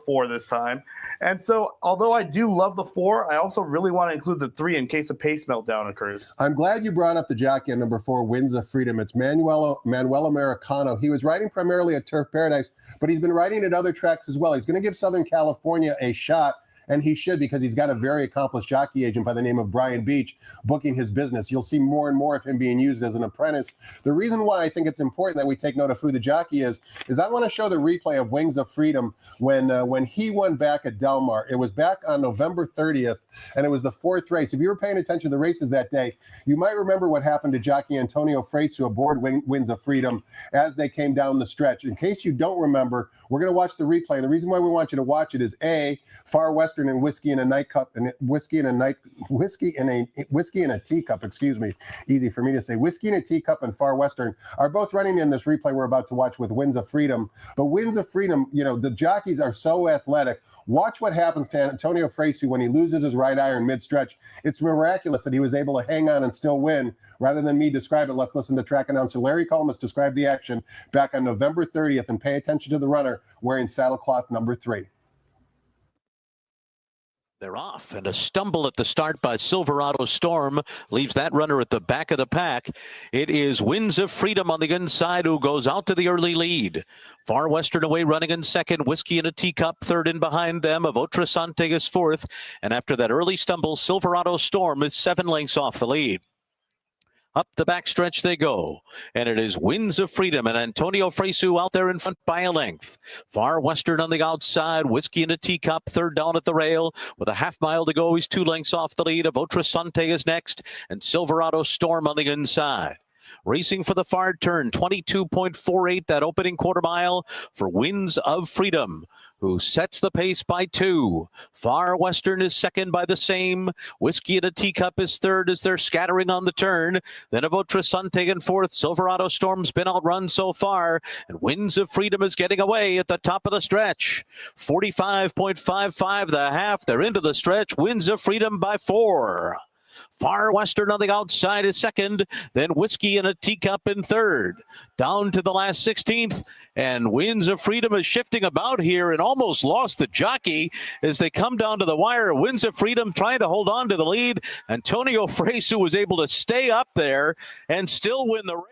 4 this time. And so, although I do love the 4, I also really want to include the 3 in case a pace meltdown occurs. I'm glad you brought up the jockey at number 4, Winds of Freedom. It's Manuel Americano. He was riding primarily at Turf Paradise, but he's been riding at other tracks as well. He's going to give Southern California a shot. And he should, because he's got a very accomplished jockey agent by the name of Brian Beach booking his business. You'll see more and more of him being used as an apprentice. The reason why I think it's important that we take note of who the jockey is I want to show the replay of Wings of Freedom when he won back at Del Mar. It was back on November 30th, and it was the 4th race. If you were paying attention to the races that day, you might remember what happened to jockey Antonio Frausto aboard Winds of Freedom as they came down the stretch. In case you don't remember, we're going to watch the replay. And the reason why we want you to watch it is A, Far Western and whiskey in a nightcup, and whiskey in a teacup, excuse me, easy for me to say. Whiskey in a teacup and Far Western are both running in this replay we're about to watch with Winds of Freedom. But Winds of Freedom, the jockeys are so athletic. Watch what happens to Antonio Frausto when he loses his right iron mid-stretch. It's miraculous that he was able to hang on and still win. Rather than me describe it, let's listen to track announcer Larry Colmus describe the action back on November 30th and pay attention to the runner wearing saddlecloth number 3. They're off, and a stumble at the start by Silverado Storm leaves that runner at the back of the pack. It is Winds of Freedom on the inside who goes out to the early lead. Far Western away running in second, Whiskey in a Teacup third in behind them. Avotra Sante is fourth, and after that early stumble, Silverado Storm is 7 lengths off the lead. Up the backstretch they go, and it is Winds of Freedom and Antonio Frausto out there in front by a length. Far Western on the outside, Whiskey in a Teacup, third down at the rail. With a half mile to go, he's 2 lengths off the lead. Avotra Sante is next, and Silverado Storm on the inside. Racing for the far turn, 22.48, that opening quarter mile for Winds of Freedom, who sets the pace by 2. Far Western is second by the same. Whiskey in a Teacup is third as they're scattering on the turn. Then Avotra Sante in fourth. Silverado Storm's been outrun so far, and Winds of Freedom is getting away at the top of the stretch. 45.55 the half. They're into the stretch. Winds of Freedom by 4. Far Western on the outside is second, then Whiskey in a Teacup in third. Down to the last 16th, and Winds of Freedom is shifting about here and almost lost the jockey as they come down to the wire. Winds of Freedom trying to hold on to the lead. Antonio Frausto was able to stay up there and still win the race.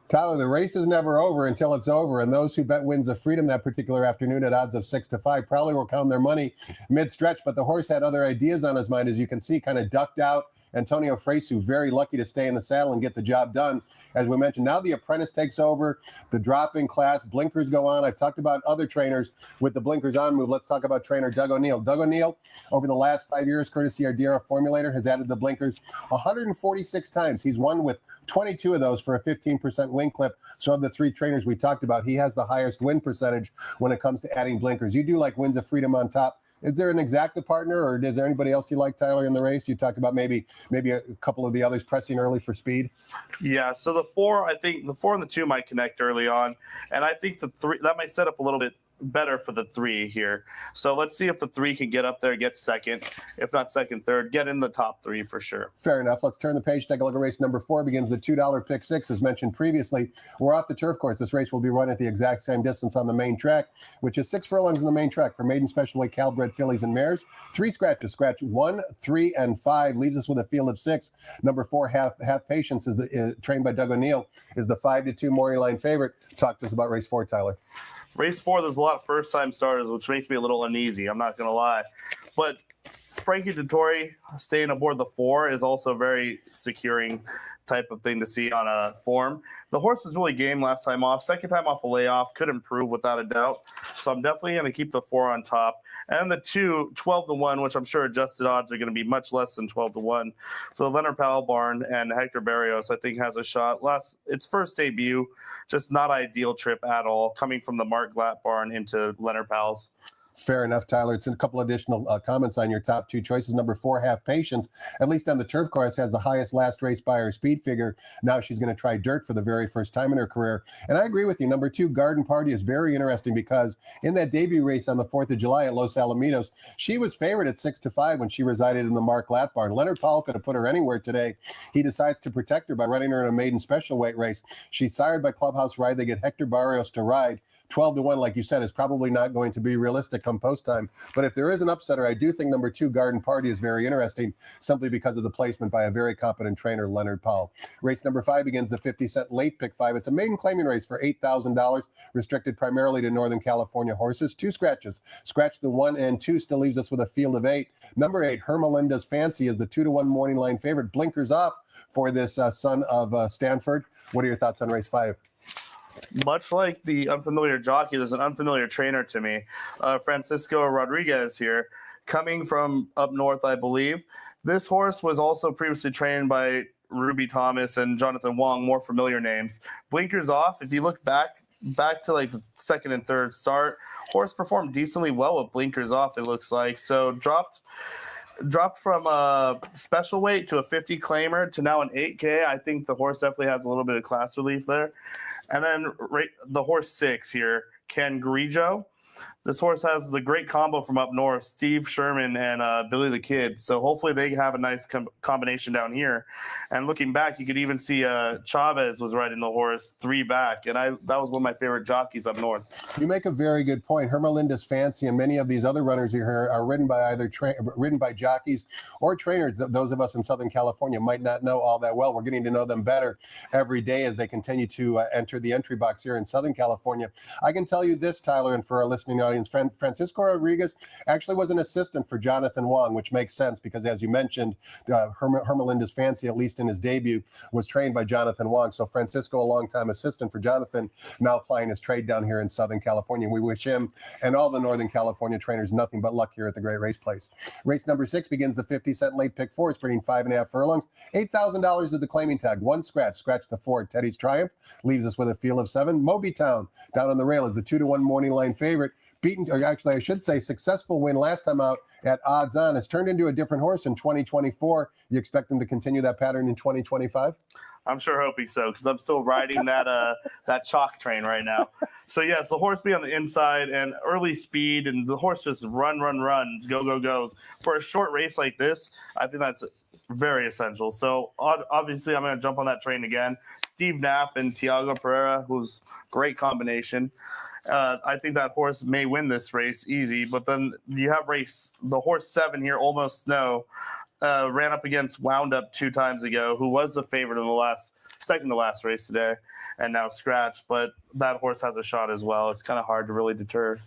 Tyler, the race is never over until it's over, and those who bet Winds of Freedom that particular afternoon at odds of 6-5 probably will count their money mid-stretch, but the horse had other ideas on his mind, as you can see, kind of ducked out. Antonio Frausto very lucky to stay in the saddle and get the job done. As we mentioned, now the apprentice takes over, the drop-in class, blinkers go on. I've talked about other trainers with the blinkers on move. Let's talk about trainer Doug O'Neill. Doug O'Neill, over the last 5 years, courtesy our DRF Formulator, has added the blinkers 146 times. He's won with 22 of those for a 15% win clip. So of the 3 trainers we talked about, he has the highest win percentage when it comes to adding blinkers. You do like Winds of Freedom on top. Is there an exacta partner, or is there anybody else you like, Tyler, in the race? You talked about maybe a couple of the others pressing early for speed. Yeah, so the 4, I think the 4 and the 2 might connect early on, and I think the 3 that might set up a little bit better for the 3 here. So let's see if the 3 can get up there, get second, if not second, third, get in the top 3 for sure. Fair enough. Let's turn the page, take a look at race number 4. Begins the $2 pick 6, as mentioned previously. We're off the turf course. This race will be run at the exact same distance on the main track, which is 6 furlongs on the main track for maiden special weight Calbred fillies and mares. 3 scratches, scratch 1, 3, and 5, leaves us with a field of 6. Number 4, Half Patience, is trained by Doug O'Neill, is the 5-2 morning line favorite. Talk to us about race 4, Tyler. Race 4, there's a lot of first-time starters, which makes me a little uneasy. I'm not going to lie. But Frankie Dettori staying aboard the 4 is also a very securing type of thing to see on a form. The horse was really game last time off. Second time off a layoff, could improve without a doubt. So I'm definitely going to keep the 4 on top. And the 2, 12-1, which I'm sure adjusted odds are going to be much less than 12-1. So the Leonard Powell barn and Hector Barrios, I think, has a shot. Its first debut, just not ideal trip at all, coming from the Mark Glatt barn into Leonard Powell's. Fair enough, Tyler. It's a couple additional comments on your top 2 choices. Number 4, Half Patience, at least on the turf course, has the highest last race Beyer speed figure. Now she's going to try dirt for the very first time in her career. And I agree with you. Number 2, Garden Party, is very interesting because in that debut race on the 4th of July at Los Alamitos, she was favored at 6-5 when she resided in the Mark Glatt barn. Leonard Powell could have put her anywhere today. He decides to protect her by running her in a maiden special weight race. She's sired by Clubhouse Ride. They get Hector Barrios to ride. 12-1, like you said, is probably not going to be realistic come post time. But if there is an upsetter, I do think number 2, Garden Party, is very interesting, simply because of the placement by a very competent trainer, Leonard Powell. Race number 5 begins the 50-cent late pick 5. It's a maiden claiming race for $8,000, restricted primarily to Northern California horses. 2 scratches. Scratch the 1 and 2 still leaves us with a field of 8. Number 8, Hermelinda's Fancy, is the 2-1 morning line favorite. Blinkers off for this son of Stanford. What are your thoughts on race 5? Much like the unfamiliar jockey, there's an unfamiliar trainer to me. Francisco Rodriguez here, coming from up north, I believe. This horse was also previously trained by Ruby Thomas and Jonathan Wong, more familiar names. Blinkers off, if you look back to like the second and third start, horse performed decently well with blinkers off, it looks like. So dropped from a special weight to a 50 claimer to now an 8K. I think the horse definitely has a little bit of class relief there. And then the horse 6 here, Ken Grigio. This horse has the great combo from up north, Steve Sherman and Billy the Kid. So hopefully they have a nice combination down here. And looking back, you could even see Chavez was riding the horse 3 back. And that was one of my favorite jockeys up north. You make a very good point. Hermelinda's Fancy and many of these other runners here are ridden by either ridden by jockeys or trainers that those of us in Southern California might not know all that well. We're getting to know them better every day as they continue to enter the entry box here in Southern California. I can tell you this, Tyler, and for our listening audience, Francisco Rodriguez actually was an assistant for Jonathan Wong, which makes sense because, as you mentioned, Hermelinda's Fancy, at least in his debut, was trained by Jonathan Wong. So Francisco, a longtime assistant for Jonathan, now plying his trade down here in Southern California. We wish him and all the Northern California trainers nothing but luck here at the Great Race Place. Race number 6 begins the 50-cent late pick 4, sprinting 5.5 furlongs. $8,000 is the claiming tag. 1 scratch. Scratch the 4. Teddy's Triumph leaves us with a field of 7. Moby Town down on the rail is the 2-1 morning line favorite. Beaten, or actually I should say successful win last time out at odds on, has turned into a different horse in 2024. You expect him to continue that pattern in 2025? I'm sure hoping so, because I'm still riding that chalk train right now. So yes, the horse be on the inside and early speed, and the horse just runs, go. For a short race like this, I think that's very essential. So obviously I'm going to jump on that train again. Steve Knapp and Tiago Pereira, who's great combination. I think that horse may win this race easy, but then you have the horse 7 here, Almost Snow, ran up against Wound Up 2 times ago, who was the favorite in the second to last race today, and now scratched. But that horse has a shot as well. It's kind of hard to really deter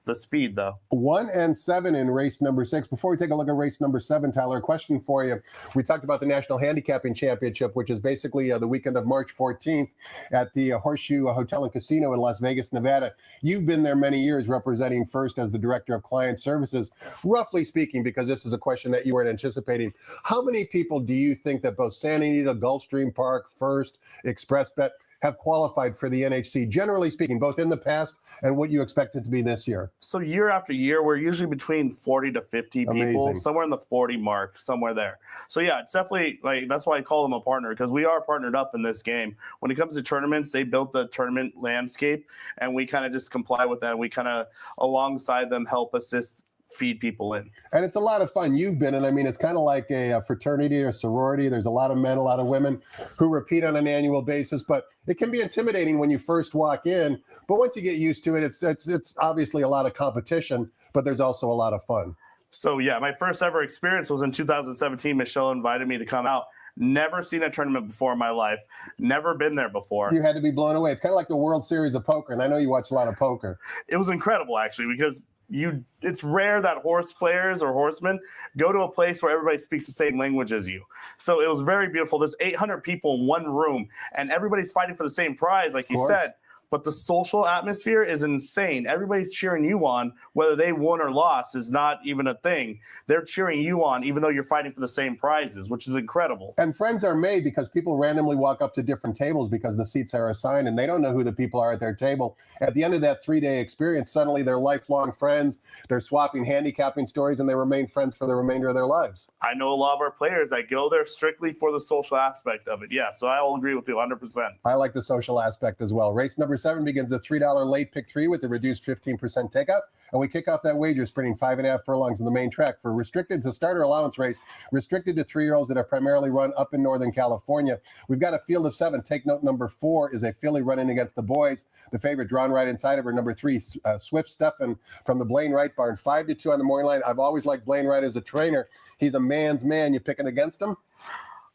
the speed, though. 1 and 7 in race number 6. Before we take a look at race number 7, Tyler, a question for you. We talked about the National Handicapping Championship, which is basically the weekend of March 14th at the Horseshoe Hotel and Casino in Las Vegas, Nevada. You've been there many years representing First as the Director of Client Services. Roughly speaking, because this is a question that you weren't anticipating, how many people do you think that both Santa Anita, Gulfstream Park, First, ExpressBet have qualified for the NHC, generally speaking, both in the past and what you expect it to be this year? So year after year, we're usually between 40 to 50 people, Amazing. somewhere in the 40 mark, somewhere there. So yeah, it's definitely like, that's why I call them a partner, because we are partnered up in this game. When it comes to tournaments, they built the tournament landscape and we kind of just comply with that. And we kind of alongside them help assist feed people in. And it's a lot of fun. You've been, and I mean, it's kind of like a fraternity or sorority. There's a lot of men, a lot of women who repeat on an annual basis, but it can be intimidating when you first walk in. But once you get used to it, it's obviously a lot of competition, but there's also a lot of fun. So yeah, my first ever experience was in 2017. Michelle invited me to come out. Never seen a tournament before in my life. Never been there before. You had to be blown away. It's kind of like the World Series of poker, and I know you watch a lot of poker. It was incredible, actually, because it's rare that horse players or horsemen go to a place where everybody speaks the same language as you. So it was very beautiful. There's 800 people in one room, and everybody's fighting for the same prize, like you said. But the social atmosphere is insane. Everybody's cheering you on, whether they won or lost is not even a thing. They're cheering you on, even though you're fighting for the same prizes, which is incredible. And friends are made because people randomly walk up to different tables because the seats are assigned and they don't know who the people are at their table. At the end of that 3-day experience, suddenly they're lifelong friends. They're swapping handicapping stories and they remain friends for the remainder of their lives. I know a lot of our players that go there strictly for the social aspect of it. Yeah, so I'll agree with you 100%. I like the social aspect as well. Race number 7 begins the $3 late pick 3 with the reduced 15% takeout. And we kick off that wager sprinting 5.5 furlongs in the main track. For restricted, it's a starter allowance race, restricted to 3-year-olds that are primarily run up in Northern California. We've got a field of 7. Take note, number 4 is a filly running against the boys. The favorite drawn right inside of her, number 3, Swift Stefan from the Blaine Wright barn. 5-2 on the morning line. I've always liked Blaine Wright as a trainer. He's a man's man. You picking against him?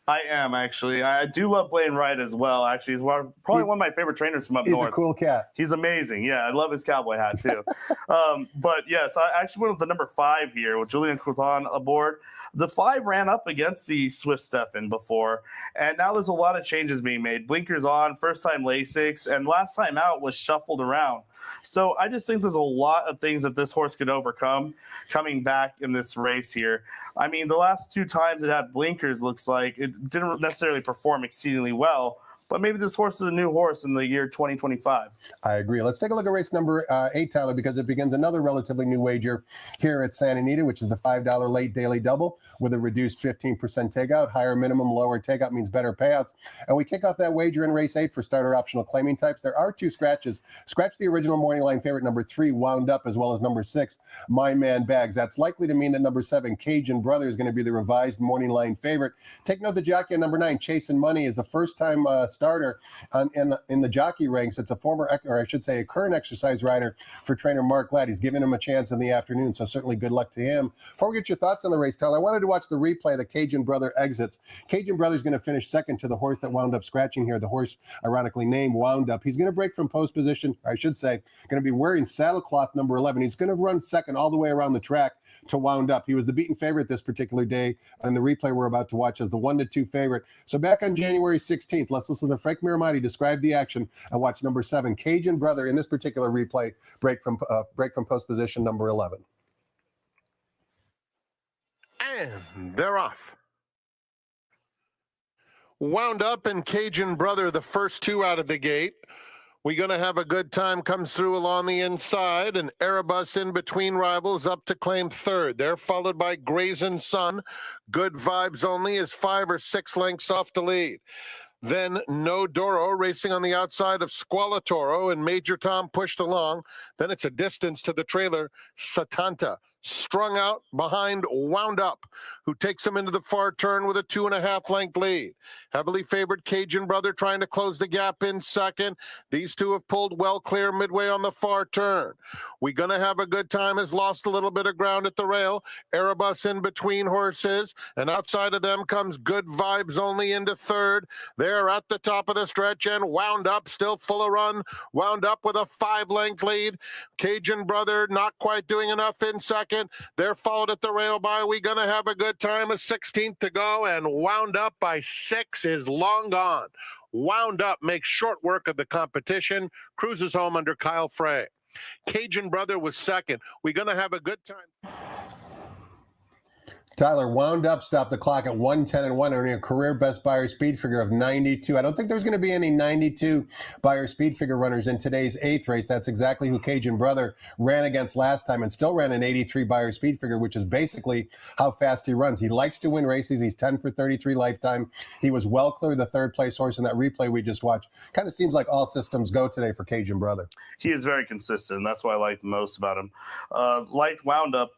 I am, actually. I do love Blaine Wright as well. Actually, he's probably one of my favorite trainers from up north. He's a cool cat. He's amazing. Yeah, I love his cowboy hat, too. But, yes, I actually went with the number 5 here with Julian Couton aboard. The 5 ran up against the Swift Stefan before, and now there's a lot of changes being made. Blinkers on, first-time Lasix, and last time out was shuffled around. So I just think there's a lot of things that this horse could overcome coming back in this race here. I mean, the last 2 times it had blinkers, looks like it didn't necessarily perform exceedingly well. But maybe this horse is a new horse in the year 2025. I agree. Let's take a look at race number 8, Tyler, because it begins another relatively new wager here at Santa Anita, which is the $5 late daily double with a reduced 15% takeout. Higher minimum, lower takeout means better payouts. And we kick off that wager in race 8 for starter optional claiming types. There are 2 scratches. Scratch the original morning line favorite, number 3, Wound Up, as well as number 6, My Man Bags. That's likely to mean that number 7, Cajun Brother, is going to be the revised morning line favorite. Take note, the jockey on number 9, Chasing Money, is the first-time starter in the jockey ranks. It's a former, or I should say, a current exercise rider for trainer Mark Ladd. He's giving him a chance in the afternoon, so certainly good luck to him. Before we get your thoughts on the race, Tyler, I wanted to watch the replay of the Cajun Brother exits. Cajun Brother's going to finish second to the horse that wound up scratching here, the horse ironically named Wound Up. He's going to break from post position, or I should say, going to be wearing saddlecloth number 11. He's going to run second all the way around the track to Wound Up. He was the beaten favorite this particular day, and the replay we're about to watch is the 1-2 favorite. So back on January 16th, let's listen to Frank Miramati describe the action and watch number 7, Cajun Brother, in this particular replay, break from post position number 11. And they're off. Wound Up and Cajun Brother, the first 2 out of the gate. We're going to have a good time, comes through along the inside, and Erebus in between rivals up to claim 3rd. They're followed by Brazen Sun. Good Vibes Only is 5 or 6 lengths off the lead. Then No Doro racing on the outside of Squalatoro, and Major Tom pushed along. Then it's a distance to the trailer, Satanta, strung out behind Wound Up, who takes him into the far turn with a 2.5 length lead. Heavily favored Cajun Brother trying to close the gap in second. These 2 have pulled well clear midway on the far turn. We Gonna Have a Good Time has lost a little bit of ground at the rail. Erebus in between horses, and outside of them comes Good Vibes Only into 3rd. They're at the top of the stretch, and Wound Up still full of run. Wound Up with a 5-length lead. Cajun Brother not quite doing enough in second. They're followed at the rail by We Gonna Have a Good Time, a 16th to go, and Wound Up by 6 is long gone. Wound Up makes short work of the competition, cruises home under Kyle Frey. Cajun Brother was second. We Gonna Have a Good Time. Tyler, wound up, stopped the clock at 110-1, earning a career best Beyer speed figure of 92. I don't think there's going to be any 92 Beyer speed figure runners in today's 8th race. That's exactly who Cajun Brother ran against last time and still ran an 83 Beyer speed figure, which is basically how fast he runs. He likes to win races. He's 10 for 33 lifetime. He was well clear of the third place horse in that replay we just watched. Kind of seems like all systems go today for Cajun Brother. He is very consistent. That's what I like most about him. Liked wound up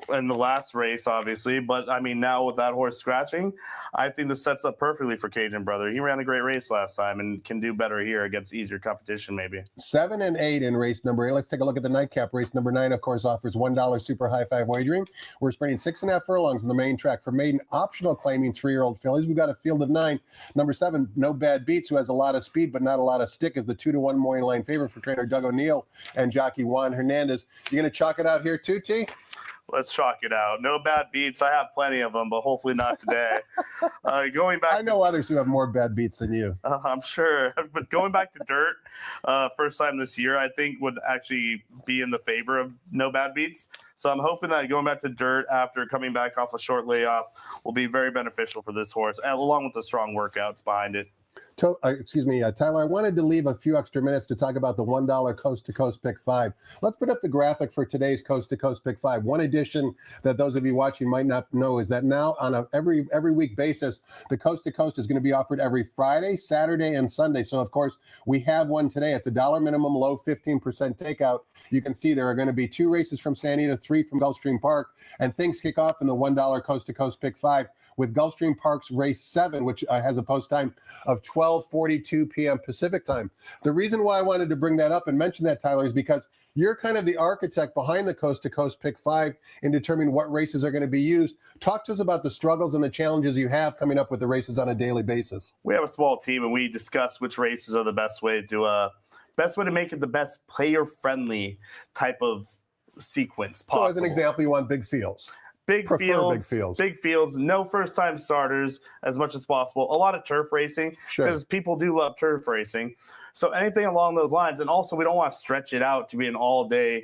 in the last race, obviously, but I mean, now with that horse scratching, I think this sets up perfectly for Cajun Brother. He ran a great race last time and can do better here against easier competition, maybe. 7 and 8 in race number 8. Let's take a look at the nightcap. Race number 9, of course, offers $1 super high five wagering. We're sprinting 6.5 furlongs in the main track for maiden optional claiming 3-year-old fillies. We've got a field of 9. Number 7, No Bad Beats, who has a lot of speed but not a lot of stick, is the 2-1 morning line favorite for trainer Doug O'Neill and jockey Juan Hernandez. You going to chalk it out here too, T? Let's chalk it out. No bad beats. I have plenty of them, but hopefully not today. Going back, I know others who have more bad beats than you. I'm sure. But going back to dirt, first time this year, I think would actually be in the favor of no bad beats. So I'm hoping that going back to dirt after coming back off a short layoff will be very beneficial for this horse, along with the strong workouts behind it. Tyler, I wanted to leave a few extra minutes to talk about the $1 Coast to Coast Pick 5. Let's put up the graphic for today's Coast to Coast Pick 5. One addition that those of you watching might not know is that now on a every week basis, the Coast to Coast is going to be offered every Friday, Saturday, and Sunday. So, of course, we have one today. It's $1 minimum, low 15% takeout. You can see there are going to be 2 races from San Anita, 3 from Gulfstream Park, and things kick off in the $1 Coast to Coast Pick 5 with Gulfstream Park's race 7, which has a post time of 12:42 p.m. Pacific time. The reason why I wanted to bring that up and mention that, Tyler, is because you're kind of the architect behind the Coast to Coast Pick 5 in determining what races are going to be used. Talk to us about the struggles and the challenges you have coming up with the races on a daily basis. We have a small team, and we discuss which races are the best way to make it the best player-friendly type of sequence possible. So, as an example, you want big fields. Big fields, no first-time starters as much as possible. A lot of turf racing because people do love turf racing. So anything along those lines, and also we don't want to stretch it out to be an all-day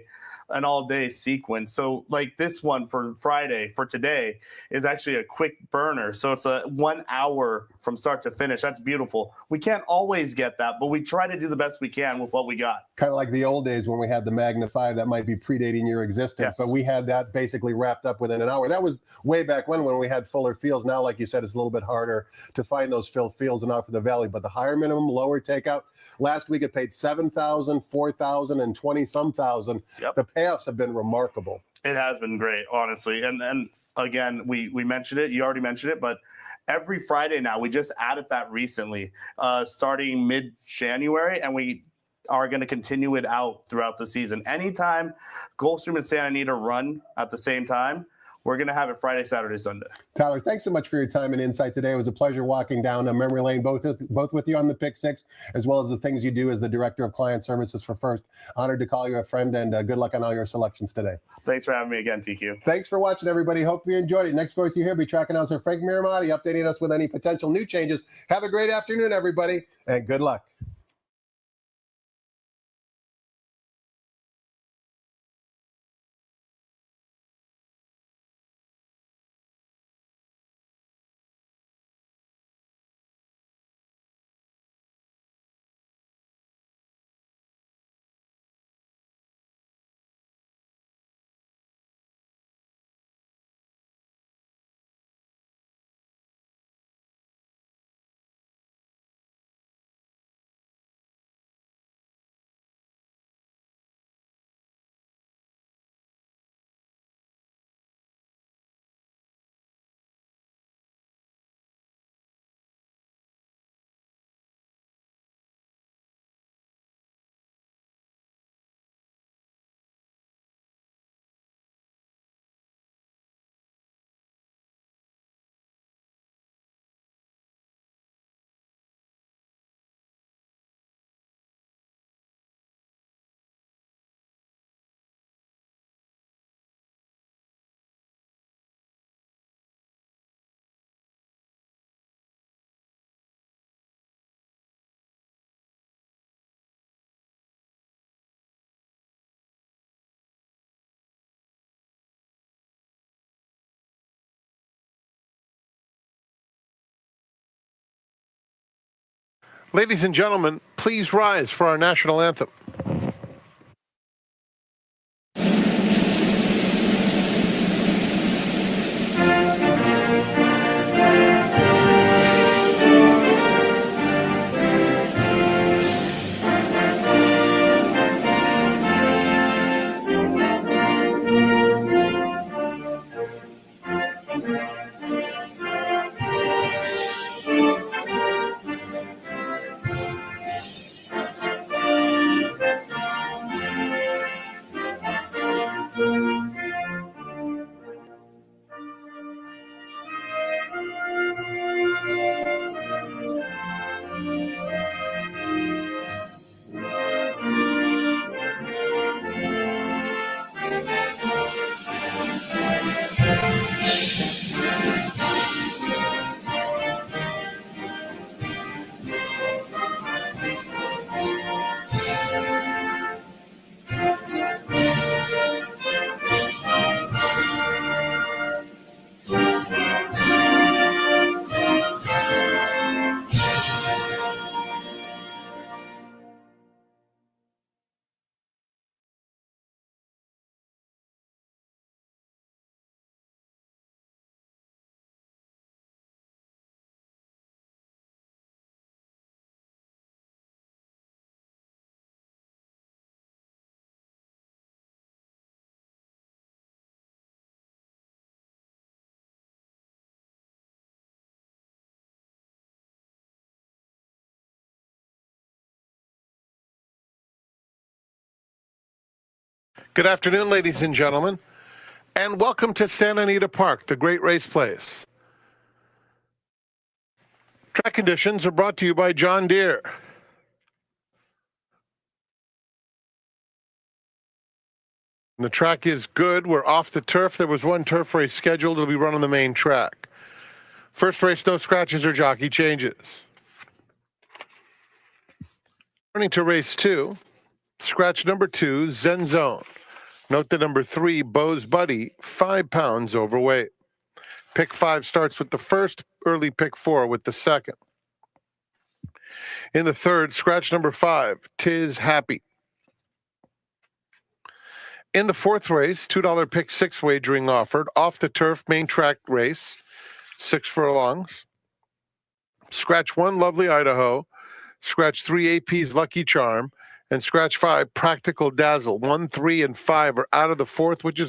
sequence. So like this one for Friday, for today, is actually a quick burner. So it's a 1 hour from start to finish. That's beautiful. We can't always get that, but we try to do the best we can with what we got. Kind of like the old days when we had the Magna 5 that might be predating your existence, but we had that basically wrapped up within an hour. That was way back when we had fuller fields. Now, like you said, it's a little bit harder to find those filled fields and offer the valley, but the higher minimum, lower takeout. Last week it paid $7,000, $4,000, and 20-some thousand. Yep. The payoffs have been remarkable. It has been great, honestly. And again, we mentioned it. You already mentioned it, but every Friday now, we just added that recently, starting mid-January, and we are going to continue it out throughout the season. Anytime Gulfstream and Santa Anita run at the same time, we're going to have it Friday, Saturday, Sunday. Tyler, thanks so much for your time and insight today. It was a pleasure walking down memory lane, both with you on the Pick 6, as well as the things you do as the Director of Client Services for First. Honored to call you a friend, and good luck on all your selections today. Thanks for having me again, TQ. Thanks for watching, everybody. Hope you enjoyed it. Next voice you hear will be track announcer Frank Miramati, updating us with any potential new changes. Have a great afternoon, everybody, and good luck. Ladies and gentlemen, please rise for our national anthem. Good afternoon, ladies and gentlemen, and welcome to Santa Anita Park, the great race place. Track conditions are brought to you by John Deere. The track is good. We're off the turf. There was one turf race scheduled. It'll be run on the main track. First race, no scratches or jockey changes. Turning to race 2, scratch number 2, Zen Zone. Note that number 3, Bo's Buddy, 5 pounds overweight. Pick 5 starts with the first, early pick 4 with the second. In the third, scratch number 5, Tis Happy. In the fourth race, $2 pick 6 wagering offered. Off the turf, main track race, 6 furlongs. Scratch 1, Lovely Idaho. Scratch 3, AP's Lucky Charm. And scratch 5, Practical Dazzle. 1, 3, and 5 are out of the fourth, which is